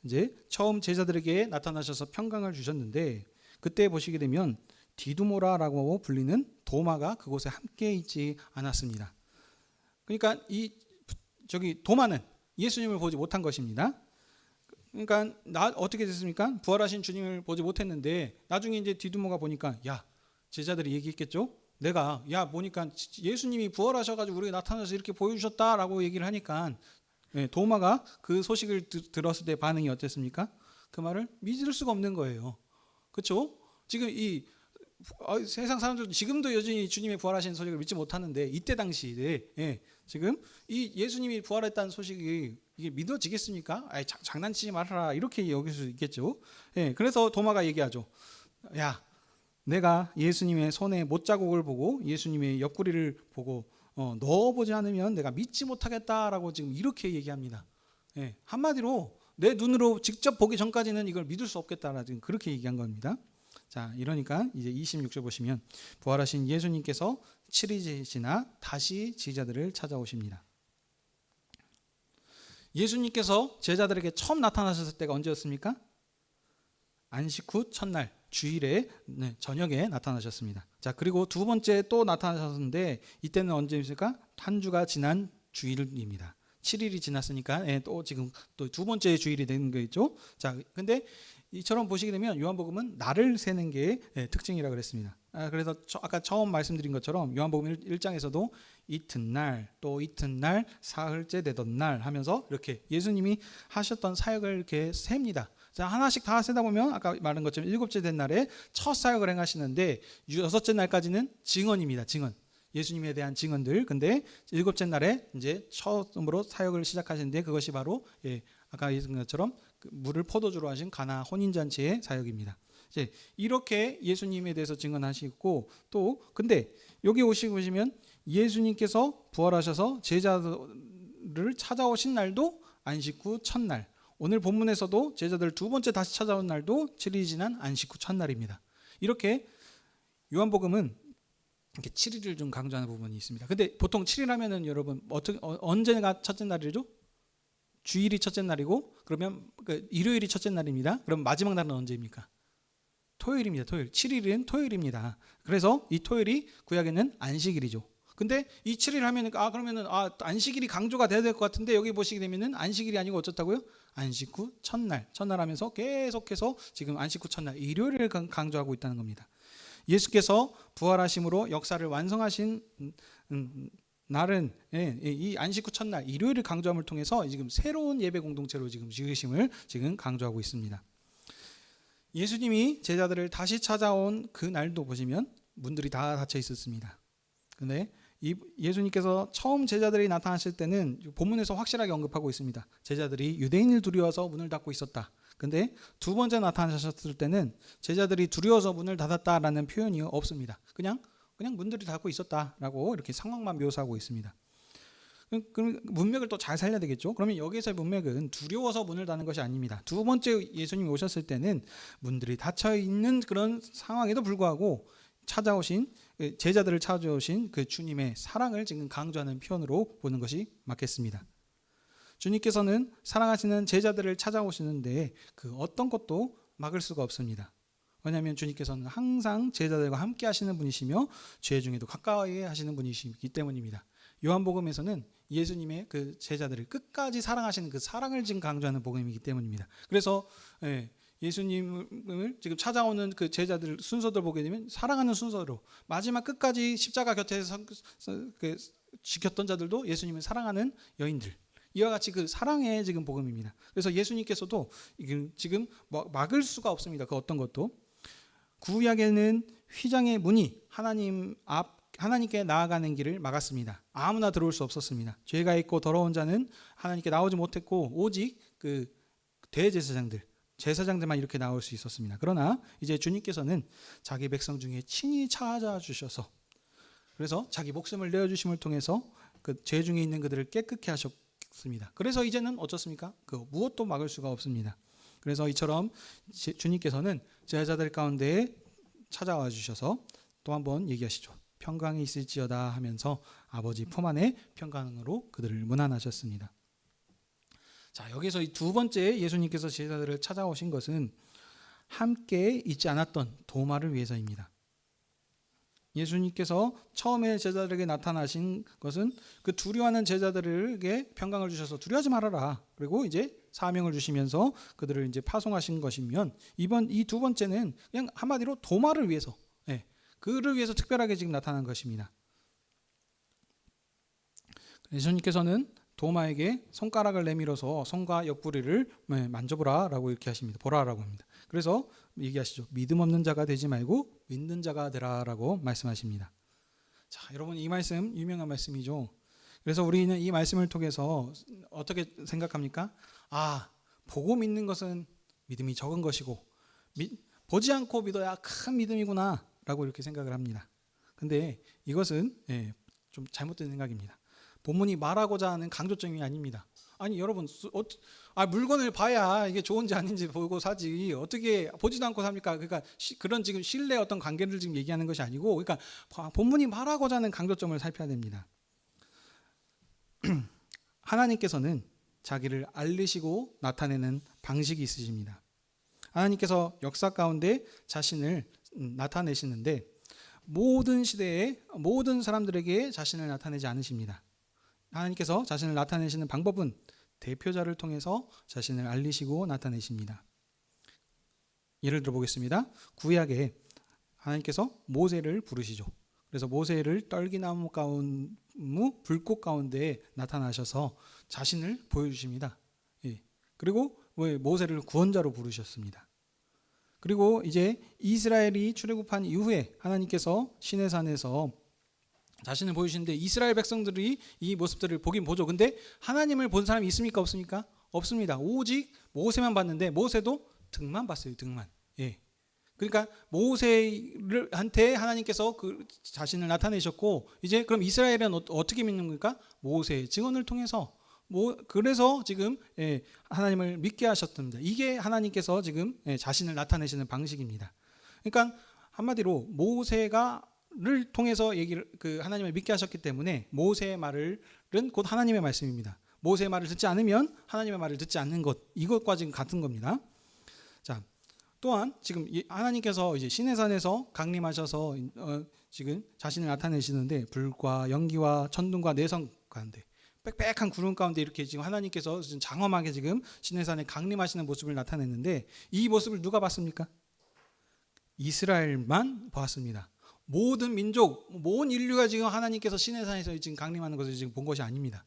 이제 처음 제자들에게 나타나셔서 평강을 주셨는데 그때 보시게 되면 디두모라라고 불리는 도마가 그곳에 함께 있지 않았습니다. 그러니까 도마는 예수님을 보지 못한 것입니다. 그러니까 어떻게 됐습니까? 부활하신 주님을 보지 못했는데 나중에 이제 디두모가 보니까 제자들이 얘기했겠죠. 내가 보니까 예수님이 부활하셔가지고 우리에게 나타나서 이렇게 보여주셨다라고 얘기를 하니까 도마가 그 소식을 들었을 때 반응이 어땠습니까? 그 말을 믿을 수가 없는 거예요. 그렇죠? 지금 이 세상 사람들도 지금도 여전히 주님의 부활하신 소식을 믿지 못하는데 이때 당시에 지금 이 예수님이 부활했다는 소식이 이게 믿어지겠습니까? 장난치지 말아라 이렇게 여길 수 있겠죠. 그래서 도마가 얘기하죠. 내가 예수님의 손에 못자국을 보고 예수님의 옆구리를 보고 넣어보지 않으면 내가 믿지 못하겠다라고 지금 이렇게 얘기합니다. 한마디로 내 눈으로 직접 보기 전까지는 이걸 믿을 수 없겠다라 지금 그렇게 얘기한 겁니다. 자, 이러니까 이제 26절 보시면 부활하신 예수님께서 7일이 지나 다시 제자들을 찾아오십니다. 예수님께서 제자들에게 처음 나타나셨을 때가 언제였습니까? 안식 후 첫날 주일에 저녁에 나타나셨습니다. 자, 그리고 두 번째 또 나타나셨는데 이때는 언제입니까? 한 주가 지난 주일입니다. 7일이 지났으니까 또 지금 또 두 번째 주일이 되는 거겠죠. 자, 근데 이처럼 보시게 되면 요한복음은 날을 세는 게 특징이라고 그랬습니다. 그래서 아까 처음 말씀드린 것처럼 요한복음 1장에서도 이튿날 또 이튿날 사흘째 되던 날 하면서 이렇게 예수님이 하셨던 사역을 이렇게 셉니다. 자, 하나씩 다 세다 보면 아까 말한 것처럼 7째 된 날에 첫 사역을 행하시는데 6째 날까지는 증언입니다. 증언. 예수님에 대한 증언들. 근데 일곱째 날에 이제 처음으로 사역을 시작하시는데 그것이 바로 아까 얘기한 것처럼 물을 포도주로 하신 가나 혼인잔치의 사역입니다. 이제 이렇게 예수님에 대해서 증언하시고 또 근데 여기 보시면 예수님께서 부활하셔서 제자들을 찾아오신 날도 안식 후 첫날. 오늘 본문에서도 제자들 두 번째 다시 찾아온 날도 7일이 지난 안식 후 첫날입니다. 이렇게 요한복음은 이렇게 7일을 좀 강조하는 부분이 있습니다. 근데 보통 7일 하면은 여러분 언제가 첫째 날이죠? 주일이 첫째 날이고 그러면 일요일이 첫째 날입니다. 그럼 마지막 날은 언제입니까? 토요일입니다. 토요일. 7일은 토요일입니다. 그래서 이 토요일이 구약에는 안식일이죠. 근데 이 7일 하면은 그러면은 안식일이 강조가 돼야 될 것 같은데 여기 보시게 되면은 안식일이 아니고 어쩌다고요? 안식 후 첫날 하면서 계속해서 지금 안식 후 첫날 일요일을 강조하고 있다는 겁니다. 예수께서 부활하심으로 역사를 완성하신 날은 이 안식 후 첫날 일요일을 강조함을 통해서 지금 새로운 예배 공동체로 지금 지으심을 지금 강조하고 있습니다. 예수님이 제자들을 다시 찾아온 그 날도 보시면 문들이 다 닫혀 있었습니다. 근데 예수님께서 처음 제자들이 나타나실 때는 본문에서 확실하게 언급하고 있습니다. 제자들이 유대인을 두려워서 문을 닫고 있었다. 근데 두 번째 나타나셨을 때는 제자들이 두려워서 문을 닫았다라는 표현이 없습니다. 그냥 문들이 닫고 있었다라고 이렇게 상황만 묘사하고 있습니다. 그럼 문맥을 또 잘 살려야 되겠죠. 그러면 여기서의 문맥은 두려워서 문을 닫는 것이 아닙니다. 두 번째 예수님이 오셨을 때는 문들이 닫혀 있는 그런 상황에도 불구하고 찾아오신 제자들을 찾아오신 그 주님의 사랑을 지금 강조하는 표현으로 보는 것이 맞겠습니다. 주님께서는 사랑하시는 제자들을 찾아오시는데 그 어떤 것도 막을 수가 없습니다. 왜냐하면 주님께서는 항상 제자들과 함께 하시는 분이시며 죄 중에도 가까이 하시는 분이시기 때문입니다. 요한복음에서는 예수님의 그 제자들을 끝까지 사랑하시는 그 사랑을 지금 강조하는 복음이기 때문입니다. 그래서 예수님을 지금 찾아오는 그 제자들 순서들 보게 되면 사랑하는 순서로 마지막 끝까지 십자가 곁에서 지켰던 자들도 예수님을 사랑하는 여인들. 이와 같이 그 사랑의 지금 복음입니다. 그래서 예수님께서도 지금 막을 수가 없습니다. 그 어떤 것도. 구약에는 휘장의 문이 하나님께 나아가는 길을 막았습니다. 아무나 들어올 수 없었습니다. 죄가 있고 더러운 자는 하나님께 나오지 못했고 오직 그 대제사장들, 제사장들만 이렇게 나올 수 있었습니다. 그러나 이제 주님께서는 자기 백성 중에 친히 찾아주셔서 그래서 자기 목숨을 내어주심을 통해서 그 죄 중에 있는 그들을 깨끗게 하셨습니다. 그래서 이제는 어떻습니까? 그 무엇도 막을 수가 없습니다. 그래서 이처럼 주님께서는 제자들 가운데 찾아와 주셔서 또 한번 얘기하시죠. 평강이 있을지어다 하면서 아버지 품 안에 평강으로 그들을 문안하셨습니다. 자, 여기서 이 두 번째 예수님께서 제자들을 찾아오신 것은 함께 있지 않았던 도마를 위해서입니다. 예수님께서 처음에 제자들에게 나타나신 것은 그 두려워하는 제자들에게 평강을 주셔서 두려워하지 말아라. 그리고 이제 사명을 주시면서 그들을 이제 파송하신 것이면 이 두 번째는 그냥 한마디로 도마를 위해서, 그를 위해서 특별하게 지금 나타난 것입니다. 예수님께서는 도마에게 손가락을 내밀어서 손과 옆구리를 만져보라라고 이렇게 하십니다. 보라라고 합니다. 그래서 얘기하시죠. 믿음 없는 자가 되지 말고 믿는 자가 되라라고 말씀하십니다. 자, 여러분 이 말씀 유명한 말씀이죠. 그래서 우리는 이 말씀을 통해서 어떻게 생각합니까? 보고 믿는 것은 믿음이 적은 것이고 보지 않고 믿어야 큰 믿음이구나 라고 이렇게 생각을 합니다. 근데 이것은 좀 잘못된 생각입니다. 본문이 말하고자 하는 강조점이 아닙니다. 아니 여러분 물건을 봐야 이게 좋은지 아닌지 보고 사지 어떻게 보지도 않고 삽니까? 그러니까 그런 지금 신뢰 어떤 관계를 지금 얘기하는 것이 아니고 그러니까 본문이 말하고자 하는 강조점을 살펴야 됩니다. 하나님께서는 자기를 알리시고 나타내는 방식이 있으십니다. 하나님께서 역사 가운데 자신을 나타내시는데 모든 시대에 모든 사람들에게 자신을 나타내지 않으십니다. 하나님께서 자신을 나타내시는 방법은 대표자를 통해서 자신을 알리시고 나타내십니다. 예를 들어 보겠습니다. 구약에 하나님께서 모세를 부르시죠. 그래서 모세를 떨기나무 불꽃 가운데 나타나셔서 자신을 보여주십니다. 그리고 모세를 구원자로 부르셨습니다. 그리고 이제 이스라엘이 출애굽한 이후에 하나님께서 시내산에서 자신을 보여주시는데 이스라엘 백성들이 이 모습들을 보긴 보죠. 근데 하나님을 본 사람이 있습니까? 없습니까? 없습니다. 오직 모세만 봤는데 모세도 등만 봤어요. 등만. 예. 그러니까 모세한테 하나님께서 그 자신을 나타내셨고 이제 그럼 이스라엘은 어떻게 믿는 겁니까? 모세의 증언을 통해서 그래서 지금 하나님을 믿게 하셨답니다. 이게 하나님께서 지금 자신을 나타내시는 방식입니다. 그러니까 한마디로 모세가를 통해서 하나님을 믿게 하셨기 때문에 모세의 말은 곧 하나님의 말씀입니다. 모세의 말을 듣지 않으면 하나님의 말을 듣지 않는 것, 이것과 지금 같은 겁니다. 자, 또한 지금 하나님께서 이제 시내산에서 강림하셔서 지금 자신을 나타내시는데 불과 연기와 천둥과 내성 가운데 빽빽한 구름 가운데 이렇게 지금 하나님께서 장엄하게 지금 시내산에 강림하시는 모습을 나타냈는데 이 모습을 누가 봤습니까? 이스라엘만 봤습니다. 모든 민족, 모든 인류가 지금 하나님께서 시내산에서 지금 강림하는 것을 지금 본 것이 아닙니다.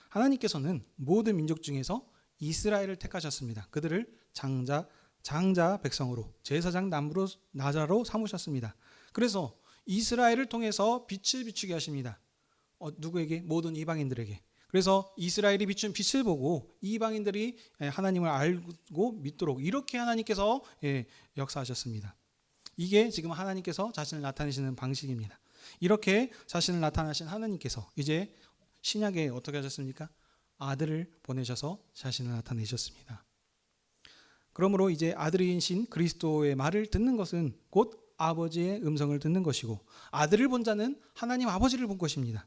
하나님께서는 모든 민족 중에서 이스라엘을 택하셨습니다. 그들을 장자 백성으로 제사장 나자로 삼으셨습니다. 그래서 이스라엘을 통해서 빛을 비추게 하십니다. 누구에게? 모든 이방인들에게. 그래서 이스라엘이 비춘 빛을 보고 이방인들이 하나님을 알고 믿도록 이렇게 하나님께서 역사하셨습니다. 이게 지금 하나님께서 자신을 나타내시는 방식입니다. 이렇게 자신을 나타내신 하나님께서 이제 신약에 어떻게 하셨습니까? 아들을 보내셔서 자신을 나타내셨습니다. 그러므로 이제 아들이신 그리스도의 말을 듣는 것은 곧 아버지의 음성을 듣는 것이고 아들을 본 자는 하나님 아버지를 본 것입니다.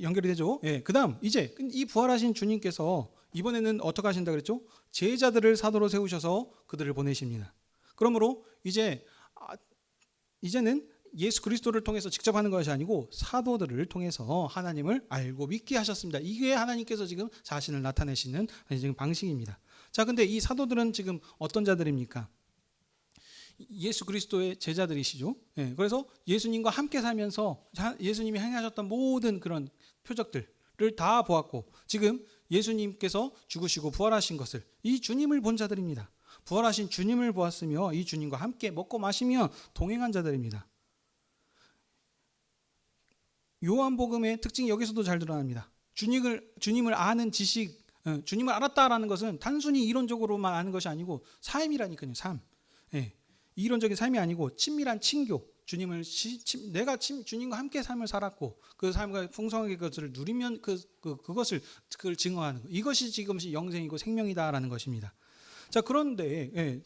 연결이 되죠? 예. 그다음 이제 이 부활하신 주님께서 이번에는 어떻게 하신다 그랬죠? 제자들을 사도로 세우셔서 그들을 보내십니다. 그러므로 이제는 예수 그리스도를 통해서 직접 하는 것이 아니고 사도들을 통해서 하나님을 알고 믿게 하셨습니다. 이게 하나님께서 지금 자신을 나타내시는 지금 방식입니다. 자, 근데 이 사도들은 지금 어떤 자들입니까? 예수 그리스도의 제자들이시죠. 예, 그래서 예수님과 함께 살면서 예수님이 행하셨던 모든 그런 표적들을 다 보았고 지금 예수님께서 죽으시고 부활하신 것을 이 주님을 본 자들입니다. 부활하신 주님을 보았으며 이 주님과 함께 먹고 마시며 동행한 자들입니다. 요한복음의 특징이 여기서도 잘 드러납니다. 주님을 아는 지식, 주님을 알았다라는 것은 단순히 이론적으로만 아는 것이 아니고 삶이라니까요. 삶. 예, 이론적인 삶이 아니고 친밀한 친교. 내가 주님과 함께 삶을 살았고 그 삶과 풍성하게 그것을 누리면 그걸 증거하는 것. 이것이 지금 영생이고 생명이다라는 것입니다. 자, 그런데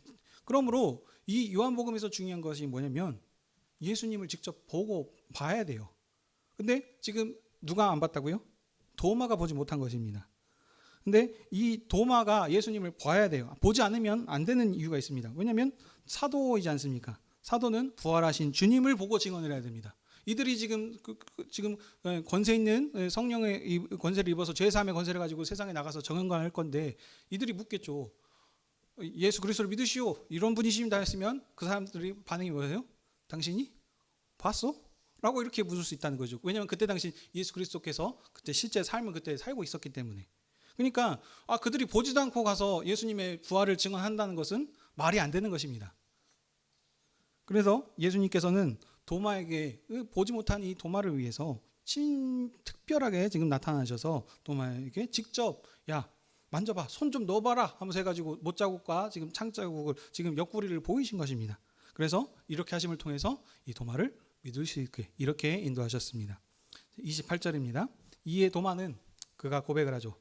그러므로 이 요한복음에서 중요한 것이 뭐냐면 예수님을 직접 보고 봐야 돼요. 근데 지금 누가 안 봤다고요? 도마가 보지 못한 것입니다. 근데 이 도마가 예수님을 봐야 돼요. 보지 않으면 안 되는 이유가 있습니다. 왜냐하면 사도이지 않습니까? 사도는 부활하신 주님을 보고 증언을 해야 됩니다. 이들이 지금 권세 있는 성령의 권세를 입어서 죄사함의 권세를 가지고 세상에 나가서 정언할 건데 이들이 묻겠죠. 예수 그리스도를 믿으시오. 이런 분이십니다 했으면 그 사람들이 반응이 뭐예요? 당신이 봤어? 라고 이렇게 묻을 수 있다는 거죠. 왜냐하면 그때 당시 예수 그리스도께서 그때 실제 삶을 그때 살고 있었기 때문에. 그러니까 그들이 보지도 않고 가서 예수님의 부활을 증언한다는 것은 말이 안 되는 것입니다. 그래서 예수님께서는 도마에게 보지 못한 이 도마를 위해서 특별하게 지금 나타나셔서 도마에게 직접 만져봐, 손 좀 넣어봐라 하면서 해가지고 못자국과 지금 창자국을 지금 옆구리를 보이신 것입니다. 그래서 이렇게 하심을 통해서 이 도마를 믿을 수 있게 이렇게 인도하셨습니다. 28절입니다. 이에 도마는 그가 고백을 하죠.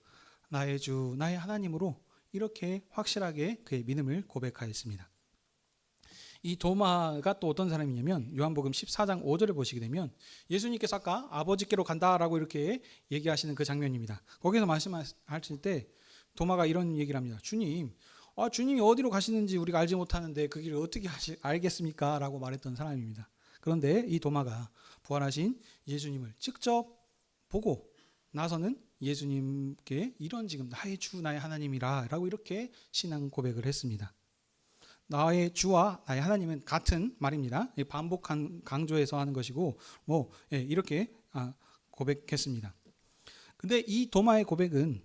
나의 주 나의 하나님으로 이렇게 확실하게 그의 믿음을 고백하였습니다. 이 도마가 또 어떤 사람이냐면 요한복음 14장 5절을 보시게 되면 예수님께서 아까 아버지께로 간다라고 이렇게 얘기하시는 그 장면입니다. 거기서 말씀하실 때 도마가 이런 얘기를 합니다. 주님이 어디로 가시는지 우리가 알지 못하는데 그 길을 어떻게 알겠습니까? 라고 말했던 사람입니다. 그런데 이 도마가 부활하신 예수님을 직접 보고 나서는 예수님께 이런 지금 나의 주 나의 하나님이라 라고 이렇게 신앙 고백을 했습니다. 나의 주와 나의 하나님은 같은 말입니다. 반복 강조해서 하는 것이고 이렇게 고백했습니다. 근데 이 도마의 고백은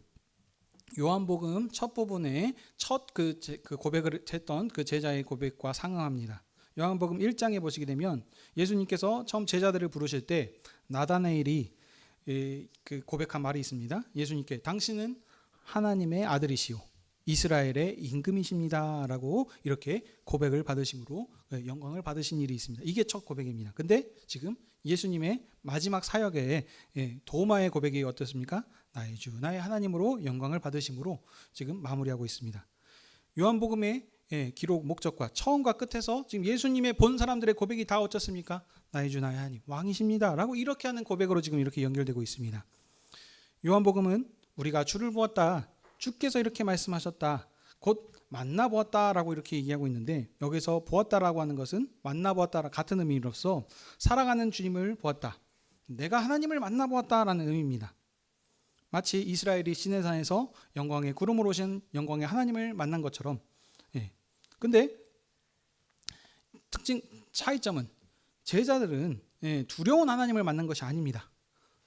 요한복음 첫 부분에 첫 그 고백을 했던 그 제자의 고백과 상응합니다. 요한복음 1장에 보시게 되면 예수님께서 처음 제자들을 부르실 때 나다나엘이 그 고백한 말이 있습니다. 예수님께 당신은 하나님의 아들이시오 이스라엘의 임금이십니다 라고 이렇게 고백을 받으심으로 영광을 받으신 일이 있습니다. 이게 첫 고백입니다. 근데 지금 예수님의 마지막 사역에 도마의 고백이 어떻습니까? 나의 주 나의 하나님으로 영광을 받으심으로 지금 마무리하고 있습니다. 요한복음의 기록 목적과 처음과 끝에서 지금 예수님의 본 사람들의 고백이 다 어떻습니까? 나의 주 나의 하나님 왕이십니다 라고 이렇게 하는 고백으로 지금 이렇게 연결되고 있습니다. 요한복음은 우리가 주를 보았다 주께서 이렇게 말씀하셨다 곧 만나보았다라고 이렇게 얘기하고 있는데 여기서 보았다라고 하는 것은 만나보았다 같은 의미로서 살아가는 주님을 보았다 내가 하나님을 만나보았다라는 의미입니다. 마치 이스라엘이 시내산에서 영광의 구름으로 오신 영광의 하나님을 만난 것처럼 근데 특징 차이점은 제자들은 두려운 하나님을 만난 것이 아닙니다.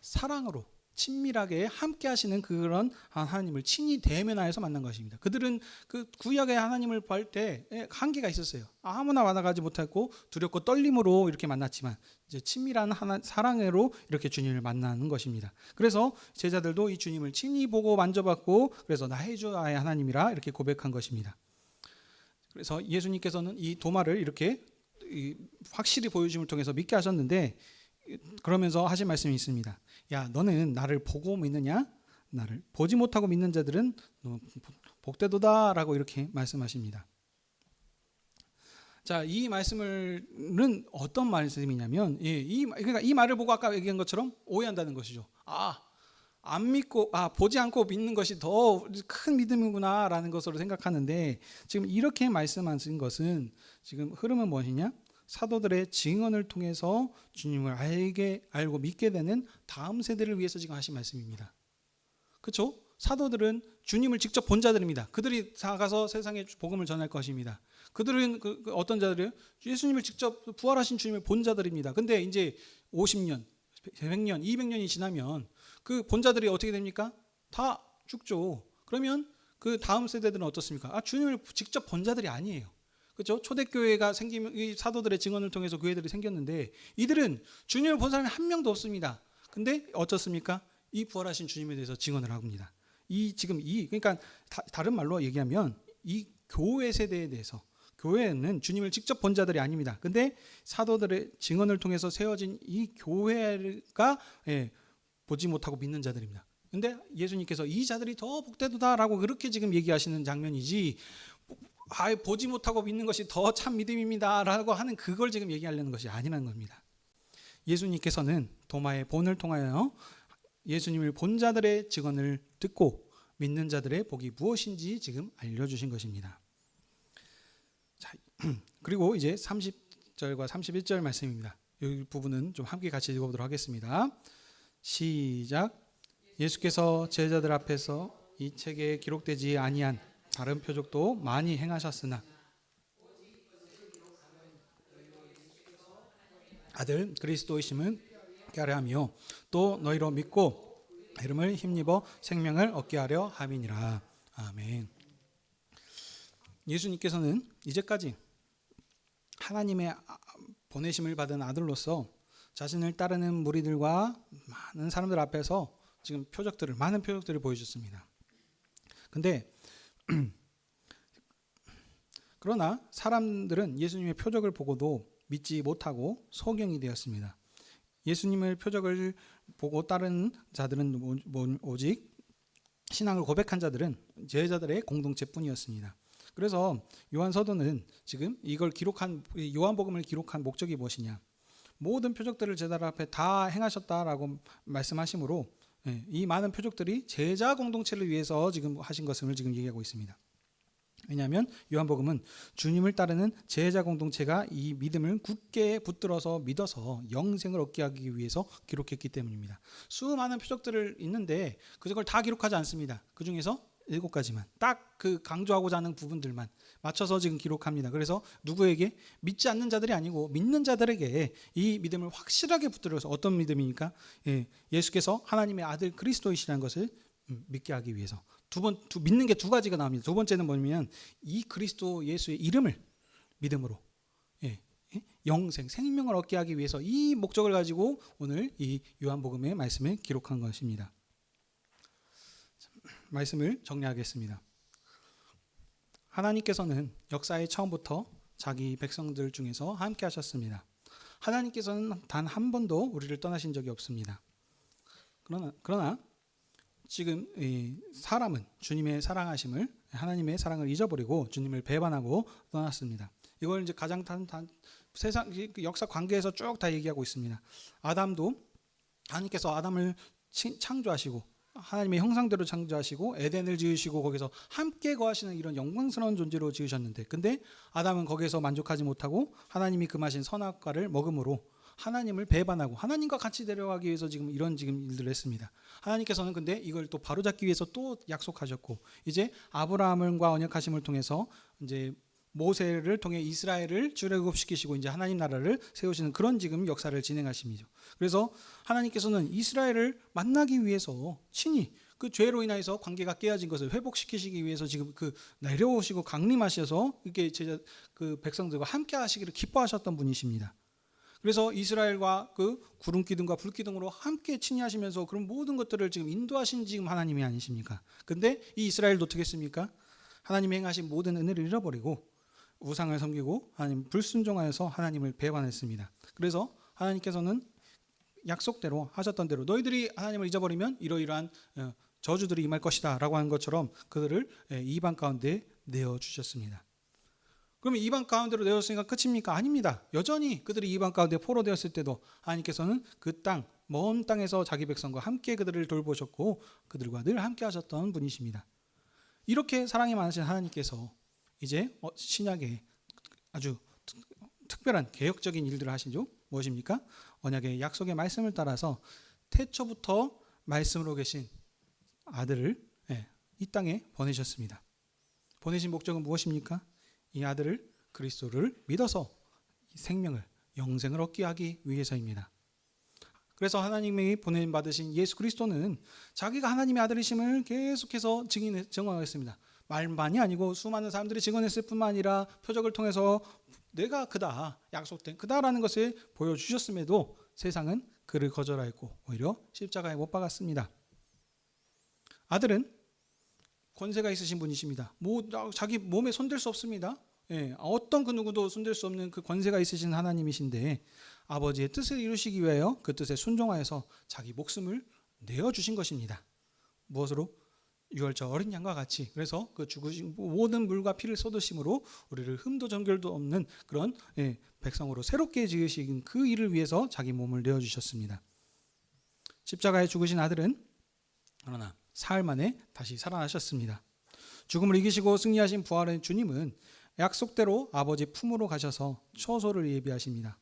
사랑으로 친밀하게 함께 하시는 그런 하나님을 친히 대면하여서 만난 것입니다. 그들은 그 구약의 하나님을 볼 때 한계가 있었어요. 아무나 만나가지 못했고 두렵고 떨림으로 이렇게 만났지만 이제 친밀한 사랑으로 이렇게 주님을 만나는 것입니다. 그래서 제자들도 이 주님을 친히 보고 만져봤고 그래서 나의 주 나의 하나님이라 이렇게 고백한 것입니다. 그래서 예수님께서는 이 도마를 이렇게 확실히 보여줌을 통해서 믿게 하셨는데 그러면서 하신 말씀이 있습니다. 야 너는 나를 보고 믿느냐? 나를 보지 못하고 믿는 자들은 복되도다 라고 이렇게 말씀하십니다. 자, 이 말씀은 어떤 말씀이냐면 그러니까 이 말을 보고 아까 얘기한 것처럼 오해한다는 것이죠. 안 믿고 보지 않고 믿는 것이 더 큰 믿음이구나 라는 것으로 생각하는데 지금 이렇게 말씀하신 것은 지금 흐름은 무엇이냐? 사도들의 증언을 통해서 주님을 알고 믿게 되는 다음 세대를 위해서 지금 하신 말씀입니다. 그렇죠? 사도들은 주님을 직접 본 자들입니다. 그들이 나가서 세상에 복음을 전할 것입니다. 그들은 어떤 자들이에요? 예수님을 직접 부활하신 주님을 본 자들입니다. 근데 이제 50년, 100년, 200년이 지나면 그 본 자들이 어떻게 됩니까? 다 죽죠. 그러면 그 다음 세대들은 어떻습니까? 주님을 직접 본 자들이 아니에요. 그렇죠? 초대교회가 이 사도들의 증언을 통해서 교회들이 생겼는데 이들은 주님을 본 사람이 한 명도 없습니다. 근데 어떻습니까? 이 부활하신 주님에 대해서 증언을 합니다. 그러니까 다른 말로 얘기하면 이 교회 세대에 대해서 교회는 주님을 직접 본 자들이 아닙니다. 근데 사도들의 증언을 통해서 세워진 이 교회가 보지 못하고 믿는 자들입니다. 근데 예수님께서 이 자들이 더 복되도다라고 그렇게 지금 얘기하시는 장면이지 보지 못하고 믿는 것이 더 참 믿음입니다 라고 하는 그걸 지금 얘기하려는 것이 아니라는 겁니다. 예수님께서는 도마의 본을 통하여 예수님을 본 자들의 증언을 듣고 믿는 자들의 복이 무엇인지 지금 알려주신 것입니다. 자, 그리고 이제 30절과 31절 말씀입니다. 이 부분은 좀 함께 같이 읽어보도록 하겠습니다. 시작. 예수께서 제자들 앞에서 이 책에 기록되지 아니한 다른 표적도 많이 행하셨으나 아들 그리스도이심을 얻게 하려 하며 또 너희로 믿고 이름을 힘입어 생명을 얻게 하려 함이니라. 아멘. 예수님께서는 이제까지 하나님의 보내심을 받은 아들로서 자신을 따르는 무리들과 많은 사람들 앞에서 지금 많은 표적들을 보여줬습니다. 근데 그러나 사람들은 예수님의 표적을 보고도 믿지 못하고 소경이 되었습니다. 예수님의 표적을 보고 따른 자들은 오직 신앙을 고백한 자들은 제자들의 공동체뿐이었습니다. 그래서 요한 서도는 지금 이걸 기록한 요한복음을 기록한 목적이 무엇이냐? 모든 표적들을 제자들 앞에 다 행하셨다라고 말씀하시므로 이 많은 표적들이 제자 공동체를 위해서 지금 하신 것을 지금 얘기하고 있습니다. 왜냐하면 요한복음은 주님을 따르는 제자 공동체가 이 믿음을 굳게 붙들어서 믿어서 영생을 얻게 하기 위해서 기록했기 때문입니다. 수많은 표적들을 있는데 그걸 다 기록하지 않습니다. 그 중에서 7가지만 딱 그 강조하고자 하는 부분들만 맞춰서 지금 기록합니다. 그래서 누구에게 믿지 않는 자들이 아니고 믿는 자들에게 이 믿음을 확실하게 붙들어서 어떤 믿음입니까? 예수께서 하나님의 아들 그리스도이시라는 것을 믿게 하기 위해서 믿는 게 2가지가 나옵니다. 두 번째는 뭐냐면 이 그리스도 예수의 이름을 믿음으로 영생, 생명을 얻게 하기 위해서 이 목적을 가지고 오늘 이 요한복음의 말씀을 기록한 것입니다. 말씀을 정리하겠습니다. 하나님께서는 역사의 처음부터 자기 백성들 중에서 함께 하셨습니다. 하나님께서는 단 한 번도 우리를 떠나신 적이 없습니다. 그러나 지금 사람은 주님의 사랑하심을, 하나님의 사랑을 잊어버리고 주님을 배반하고 떠났습니다. 이걸 이제 가장 세상 역사 관계에서 쭉 다 얘기하고 있습니다. 아담도 하나님께서 아담을 창조하시고 하나님의 형상대로 창조하시고 에덴을 지으시고 거기서 함께 거하시는 이런 영광스러운 존재로 지으셨는데, 근데 아담은 거기에서 만족하지 못하고 하나님이 금하신 선악과를 먹음으로 하나님을 배반하고 하나님과 같이 데려가기 위해서 지금 일들을 했습니다. 하나님께서는 근데 이걸 또 바로잡기 위해서 또 약속하셨고, 이제 아브라함과 언약하심을 통해서 이제 모세를 통해 이스라엘을 출애굽시키시고 이제 하나님 나라를 세우시는 그런 지금 역사를 진행하심이죠. 그래서 하나님께서는 이스라엘을 만나기 위해서 친히 그 죄로 인해서 관계가 깨어진 것을 회복시키시기 위해서 지금 그 내려오시고 강림하셔서 이렇게 그 백성들과 함께 하시기를 기뻐하셨던 분이십니다. 그래서 이스라엘과 그 구름 기둥과 불 기둥으로 함께 친히 하시면서 그런 모든 것들을 지금 인도하신 지금 하나님이 아니십니까? 근데 이 이스라엘도 어떻게 했습니까? 하나님이 행하신 모든 은혜를 잃어버리고 우상을 섬기고 하나님 불순종하여서 하나님을 배반했습니다. 그래서 하나님께서는 약속대로 하셨던 대로 너희들이 하나님을 잊어버리면 이러이러한 저주들이 임할 것이다 라고 하는 것처럼 그들을 이방 가운데 내어주셨습니다. 그러면 이방 가운데로 내었으니까 끝입니까? 아닙니다. 여전히 그들이 이방 가운데 포로되었을 때도 하나님께서는 그 땅, 먼 땅에서 자기 백성과 함께 그들을 돌보셨고 그들과 늘 함께 하셨던 분이십니다. 이렇게 사랑이 많으신 하나님께서 이제 신약에 아주 특별한 개혁적인 일들을 하시죠. 무엇입니까? 언약의 약속의 말씀을 따라서 태초부터 말씀으로 계신 아들을 이 땅에 보내셨습니다. 보내신 목적은 무엇입니까? 이 아들을, 그리스도를 믿어서 생명을, 영생을 얻게 하기 위해서입니다. 그래서 하나님이 보내받으신 예수 그리스도는 자기가 하나님의 아들이심을 계속해서 증언했습니다. 말만이 아니고 수많은 사람들이 증언했을 뿐만 아니라 표적을 통해서 내가 그다, 약속된 그다라는 것을 보여주셨음에도 세상은 그를 거절하였고 오히려 십자가에 못 박았습니다. 아들은 권세가 있으신 분이십니다. 자기 몸에 손댈 수 없습니다. 어떤 그 누구도 손댈 수 없는 그 권세가 있으신 하나님이신데 아버지의 뜻을 이루시기 위하여 그 뜻에 순종하여서 자기 목숨을 내어주신 것입니다. 무엇으로? 유월절 어린 양과 같이. 그래서 그 죽으신 모든 물과 피를 쏟으심으로 우리를 흠도 정결도 없는 그런 백성으로 새롭게 지으신 그 일을 위해서 자기 몸을 내어주셨습니다. 십자가에 죽으신 아들은 그러나 사흘 만에 다시 살아나셨습니다. 죽음을 이기시고 승리하신 부활의 주님은 약속대로 아버지 품으로 가셔서 처소를 예비하십니다.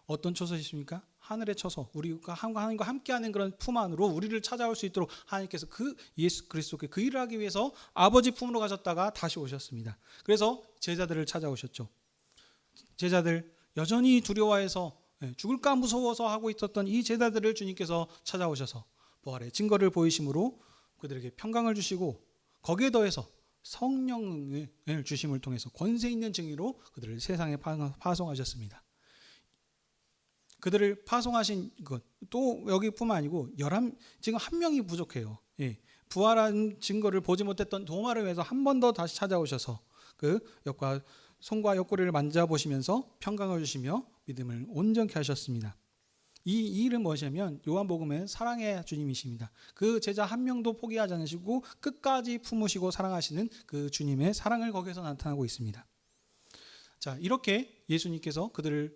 어떤 처소이십니까? 하늘의 처소, 우리가 하나님과 함께하는 그런 품 안으로 우리를 찾아올 수 있도록 하나님께서 그 예수 그리스도께 그 일을 하기 위해서 아버지 품으로 가셨다가 다시 오셨습니다. 그래서 제자들을 찾아오셨죠. 제자들 여전히 두려워해서 죽을까 무서워서 하고 있었던 이 제자들을 주님께서 찾아오셔서 부활의 증거를 보이심으로 그들에게 평강을 주시고 거기에 더해서 성령을 주심을 통해서 권세 있는 증인으로 그들을 세상에 파송하셨습니다. 그들을 파송하신 것 또 여기뿐만 아니고 지금 한 명이 부족해요. 부활한 증거를 보지 못했던 도마를 위해서 한 번 더 다시 찾아오셔서 그 손과 옆구리를 만져보시면서 평강을 주시며 믿음을 온전케 하셨습니다. 이 일은 무엇이냐면 요한복음의 사랑의 주님이십니다. 그 제자 한 명도 포기하지 않으시고 끝까지 품으시고 사랑하시는 그 주님의 사랑을 거기서 나타나고 있습니다. 자, 이렇게 예수님께서 그들을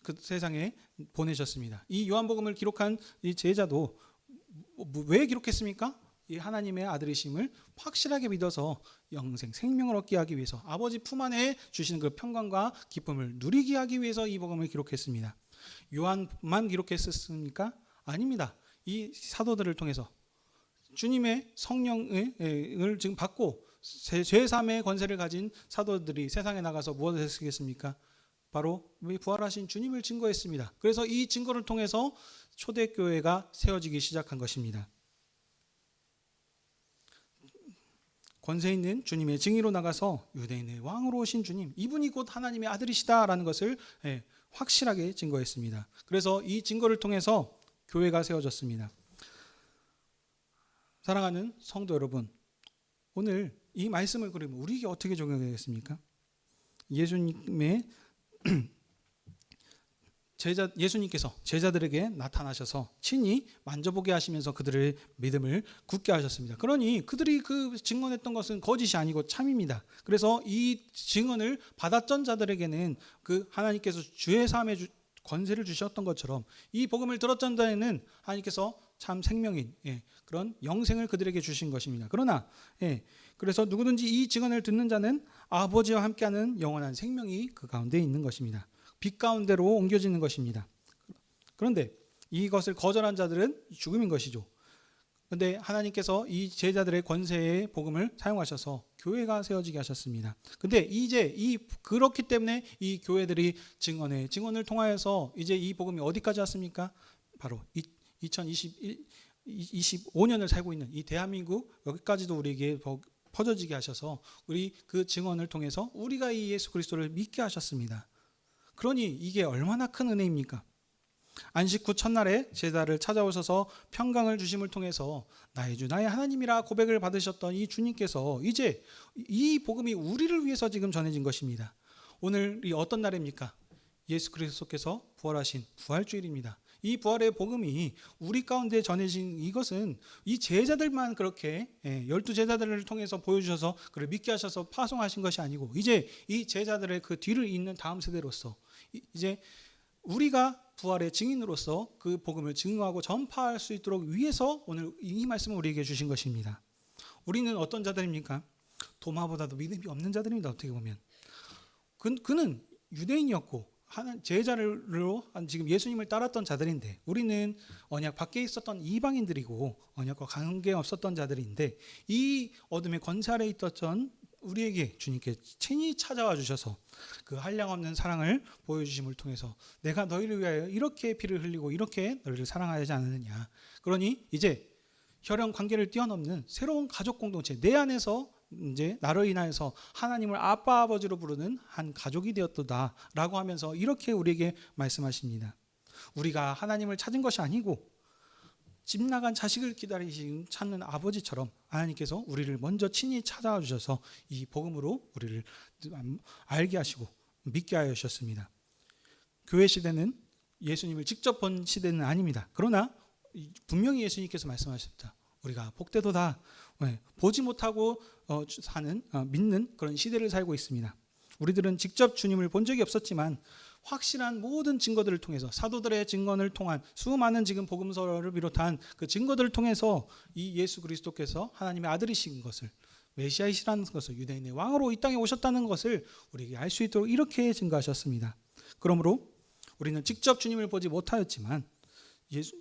그 세상에 보내셨습니다. 이 요한복음을 기록한 이 제자도 왜 기록했습니까? 이 하나님의 아들이심을 확실하게 믿어서 영생, 생명을 얻게 하기 위해서 아버지 품 안에 주시는 그 평강과 기쁨을 누리게 하기 위해서 이 복음을 기록했습니다. 요한만 기록했습니까? 아닙니다. 이 사도들을 통해서 주님의 성령을 지금 받고 죄사함의 권세를 가진 사도들이 세상에 나가서 무엇을 했겠습니까? 바로 부활하신 주님을 증거했습니다. 그래서 이 증거를 통해서 초대교회가 세워지기 시작한 것입니다. 권세 있는 주님의 증인으로 나가서 유대인의 왕으로 오신 주님, 이분이 곧 하나님의 아들이시다라는 것을 확실하게 증거했습니다. 그래서 이 증거를 통해서 교회가 세워졌습니다. 사랑하는 성도 여러분, 오늘 이 말씀을 그러면 우리에게 어떻게 적용되겠습니까? 예수님께서 제자들에게 나타나셔서 친히 만져보게 하시면서 그들의 믿음을 굳게 하셨습니다. 그러니 그들이 그 증언했던 것은 거짓이 아니고 참입니다. 그래서 이 증언을 받았던 자들에게는 그 하나님께서 죄 사함의 권세를 주셨던 것처럼 이 복음을 들었던 자에는 하나님께서 참 생명인 그런 영생을 그들에게 주신 것입니다. 그러나 그래서 누구든지 이 증언을 듣는 자는 아버지와 함께하는 영원한 생명이 그 가운데 있는 것입니다. 빛 가운데로 옮겨지는 것입니다. 그런데 이것을 거절한 자들은 죽음인 것이죠. 그런데 하나님께서 이 제자들의 권세의 복음을 사용하셔서 교회가 세워지게 하셨습니다. 근데 이제 그렇기 때문에 이 교회들이 증언을 통하여서 이제 이 복음이 어디까지 왔습니까? 바로 2025년을 살고 있는 이 대한민국 여기까지도 우리에게 퍼져지게 하셔서 우리 그 증언을 통해서 우리가 이 예수 그리스도를 믿게 하셨습니다. 그러니 이게 얼마나 큰 은혜입니까? 안식 후 첫날에 제자를 찾아오셔서 평강을 주심을 통해서 나의 주 나의 하나님이라 고백을 받으셨던 이 주님께서 이제 이 복음이 우리를 위해서 지금 전해진 것입니다. 오늘이 어떤 날입니까? 예수 그리스도께서 부활하신 부활주일입니다. 이 부활의 복음이 우리 가운데 전해진 이것은 이 제자들만 그렇게 12제자들을 통해서 보여주셔서 그를 믿게 하셔서 파송하신 것이 아니고 이제 이 제자들의 그 뒤를 잇는 다음 세대로서 이제 우리가 부활의 증인으로서 그 복음을 증거하고 전파할 수 있도록 위해서 오늘 이 말씀을 우리에게 주신 것입니다. 우리는 어떤 자들입니까? 도마보다도 믿음이 없는 자들입니다. 어떻게 보면 그는 유대인이었고 제자로 지금 예수님을 따랐던 자들인데 우리는 언약 밖에 있었던 이방인들이고 언약과 관계 없었던 자들인데 이 어둠의 권세 아래 있었던 우리에게 주님께 친히 찾아와 주셔서 그 한량없는 사랑을 보여주심을 통해서 내가 너희를 위하여 이렇게 피를 흘리고 이렇게 너희를 사랑하지 않느냐. 그러니 이제 혈연 관계를 뛰어넘는 새로운 가족 공동체 내 안에서 이제 나로 인하여서 하나님을 아빠 아버지로 부르는 한 가족이 되었도다라고 하면서 이렇게 우리에게 말씀하십니다. 우리가 하나님을 찾은 것이 아니고 집 나간 자식을 찾는 아버지처럼 하나님께서 우리를 먼저 친히 찾아와 주셔서 이 복음으로 우리를 알게 하시고 믿게 하여 주셨습니다. 교회 시대는 예수님을 직접 본 시대는 아닙니다. 그러나 분명히 예수님께서 말씀하셨다. 우리가 복되도다. 보지 못하고 믿는 그런 시대를 살고 있습니다. 우리들은 직접 주님을 본 적이 없었지만 확실한 모든 증거들을 통해서 사도들의 증언을 통한 수많은 지금 복음서를 비롯한 그 증거들을 통해서 이 예수 그리스도께서 하나님의 아들이신 것을 메시아이시라는 것을 유대인의 왕으로 이 땅에 오셨다는 것을 우리에게 알 수 있도록 이렇게 증거하셨습니다. 그러므로 우리는 직접 주님을 보지 못하였지만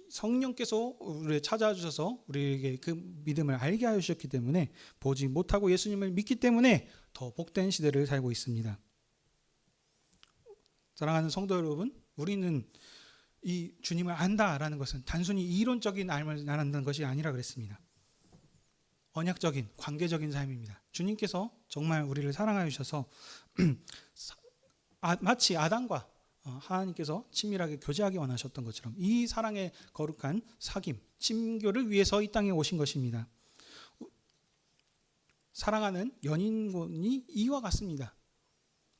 성령께서 우리를 찾아와 주셔서 우리에게 그 믿음을 알게 하여 주셨기 때문에 보지 못하고 예수님을 믿기 때문에 더 복된 시대를 살고 있습니다. 사랑하는 성도 여러분, 우리는 이 주님을 안다라는 것은 단순히 이론적인 알을 안다는 것이 아니라 그랬습니다. 언약적인 관계적인 삶입니다. 주님께서 정말 우리를 사랑하여 주셔서 마치 아담과 하나님께서 친밀하게 교제하기 원하셨던 것처럼 이 사랑의 거룩한 사귐, 친교를 위해서 이 땅에 오신 것입니다. 사랑하는 연인이 이와 같습니다.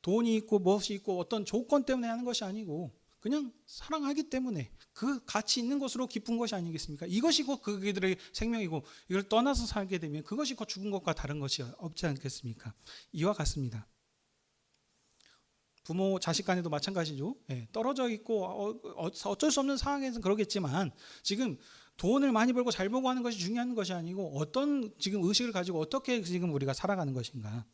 돈이 있고 무엇이 있고 어떤 조건 때문에 하는 것이 아니고 그냥 사랑하기 때문에 그 가치 있는 것으로 기쁜 것이 아니겠습니까? 이것이 곧 그들의 생명이고 이걸 떠나서 살게 되면 그것이 곧 죽은 것과 다른 것이 없지 않겠습니까? 이와 같습니다. 부모 자식 간에도 마찬가지죠. 떨어져 있고 어쩔 수 없는 상황에서는 그러겠지만 지금 돈을 많이 벌고 잘 벌고 하는 것이 중요한 것이 아니고 어떤 지금 의식을 가지고 어떻게 지금 우리가 살아가는 것인가.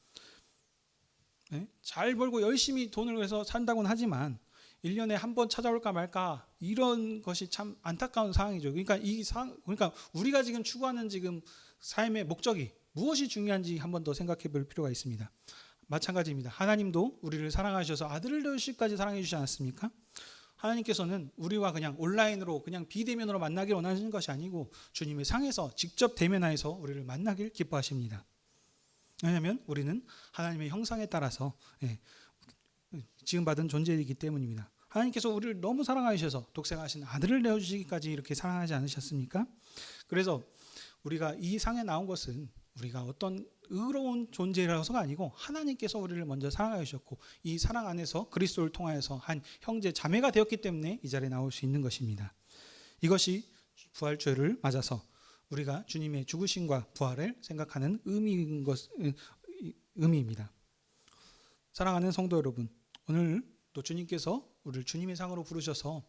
잘 벌고 열심히 돈을 위해서 산다고는 하지만 1년에 한 번 찾아올까 말까 이런 것이 참 안타까운 상황이죠. 그러니까 우리가 지금 추구하는 지금 삶의 목적이 무엇이 중요한지 한 번 더 생각해 볼 필요가 있습니다. 마찬가지입니다. 하나님도 우리를 사랑하셔서 아들을 낳으시기까지 사랑해 주시지 않았습니까? 하나님께서는 우리와 그냥 온라인으로 그냥 비대면으로 만나길 원하시는 것이 아니고 주님의 상에서 직접 대면하여서 우리를 만나길 기뻐하십니다. 왜냐하면 우리는 하나님의 형상에 따라서 지음받은 존재이기 때문입니다. 하나님께서 우리를 너무 사랑하셔서 독생하신 아들을 내어주시기까지 이렇게 사랑하지 않으셨습니까? 그래서 우리가 이 상에 나온 것은 우리가 어떤 의로운 존재라서가 아니고 하나님께서 우리를 먼저 사랑하셨고 이 사랑 안에서 그리스도를 통하여서 한 형제 자매가 되었기 때문에 이 자리에 나올 수 있는 것입니다. 이것이 부활주를 맞아서 우리가 주님의 죽으심과 부활을 생각하는 의미입니다. 사랑하는 성도 여러분, 오늘 또 주님께서 우리를 주님의 상으로 부르셔서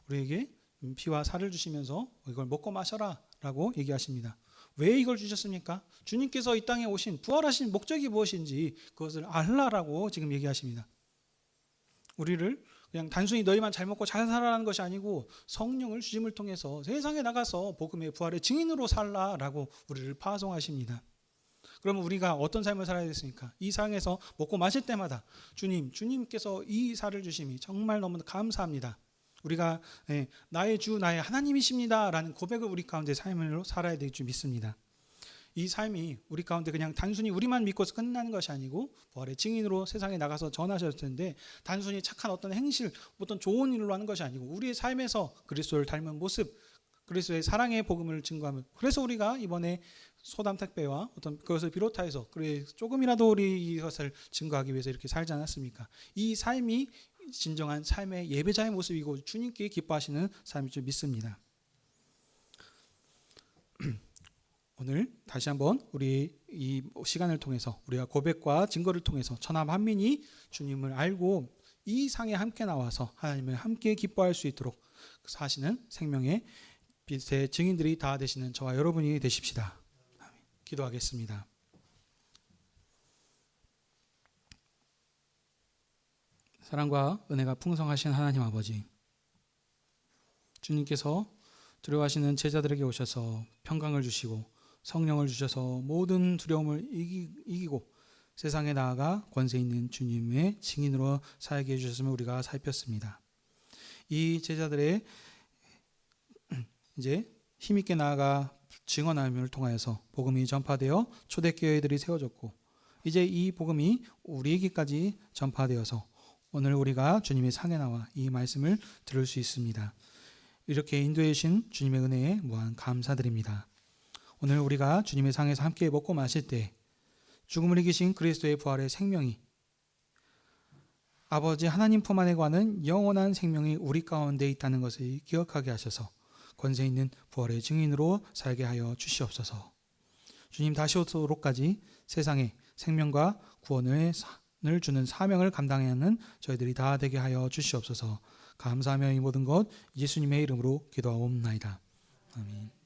우리에게 피와 살을 주시면서 이걸 먹고 마셔라 라고 얘기하십니다. 왜 이걸 주셨습니까? 주님께서 이 땅에 오신 부활하신 목적이 무엇인지 그것을 알라라고 지금 얘기하십니다. 우리를 그냥 단순히 너희만 잘 먹고 잘 살아라는 것이 아니고 성령을 주심을 통해서 세상에 나가서 복음의 부활의 증인으로 살라라고 우리를 파송하십니다. 그러면 우리가 어떤 삶을 살아야 됐습니까? 이 상에서 먹고 마실 때마다 주님께서 이 살을 주심이 정말 너무 감사합니다. 우리가 나의 주 나의 하나님이십니다라는 고백을 우리 가운데 삶으로 살아야 될 줄 믿습니다. 이 삶이 우리 가운데 그냥 단순히 우리만 믿고서 끝나는 것이 아니고 부활의 증인으로 세상에 나가서 전하셨을 텐데 단순히 착한 어떤 행실, 어떤 좋은 일로 하는 것이 아니고 우리의 삶에서 그리스도를 닮은 모습, 그리스도의 사랑의 복음을 증거하면, 그래서 우리가 이번에 소담 택배와 어떤 그것을 비롯하여서 그래 조금이라도 우리 이것을 증거하기 위해서 이렇게 살지 않았습니까? 이 삶이 진정한 삶의 예배자의 모습이고 주님께 기뻐하시는 삶일 줄 믿습니다. 오늘 다시 한번 우리 이 시간을 통해서 우리가 고백과 증거를 통해서 천하 만민이 주님을 알고 이 상에 함께 나와서 하나님을 함께 기뻐할 수 있도록 사시는 생명의 빛의 증인들이 다 되시는 저와 여러분이 되십시다. 기도하겠습니다. 사랑과 은혜가 풍성하신 하나님 아버지, 주님께서 두려워하시는 제자들에게 오셔서 평강을 주시고 성령을 주셔서 모든 두려움을 이기고 세상에 나아가 권세 있는 주님의 증인으로 살게 해주셨음을 우리가 살폈습니다. 이 제자들의 이제 힘있게 나아가 증언함을 통하여서 복음이 전파되어 초대교회들이 세워졌고 이제 이 복음이 우리에게까지 전파되어서 오늘 우리가 주님의 상에 나와 이 말씀을 들을 수 있습니다. 이렇게 인도해 주신 주님의 은혜에 무한 감사드립니다. 오늘 우리가 주님의 상에서 함께 먹고 마실 때 죽음을 이기신 그리스도의 부활의 생명이 아버지 하나님 품 안에 관한 영원한 생명이 우리 가운데 있다는 것을 기억하게 하셔서 권세 있는 부활의 증인으로 살게 하여 주시옵소서. 주님 다시 오도록까지 세상에 생명과 구원을 주는 사명을 감당해야 하는 저희들이 다 되게 하여 주시옵소서. 감사하며 이 모든 것 예수님의 이름으로 기도하옵나이다. 아멘.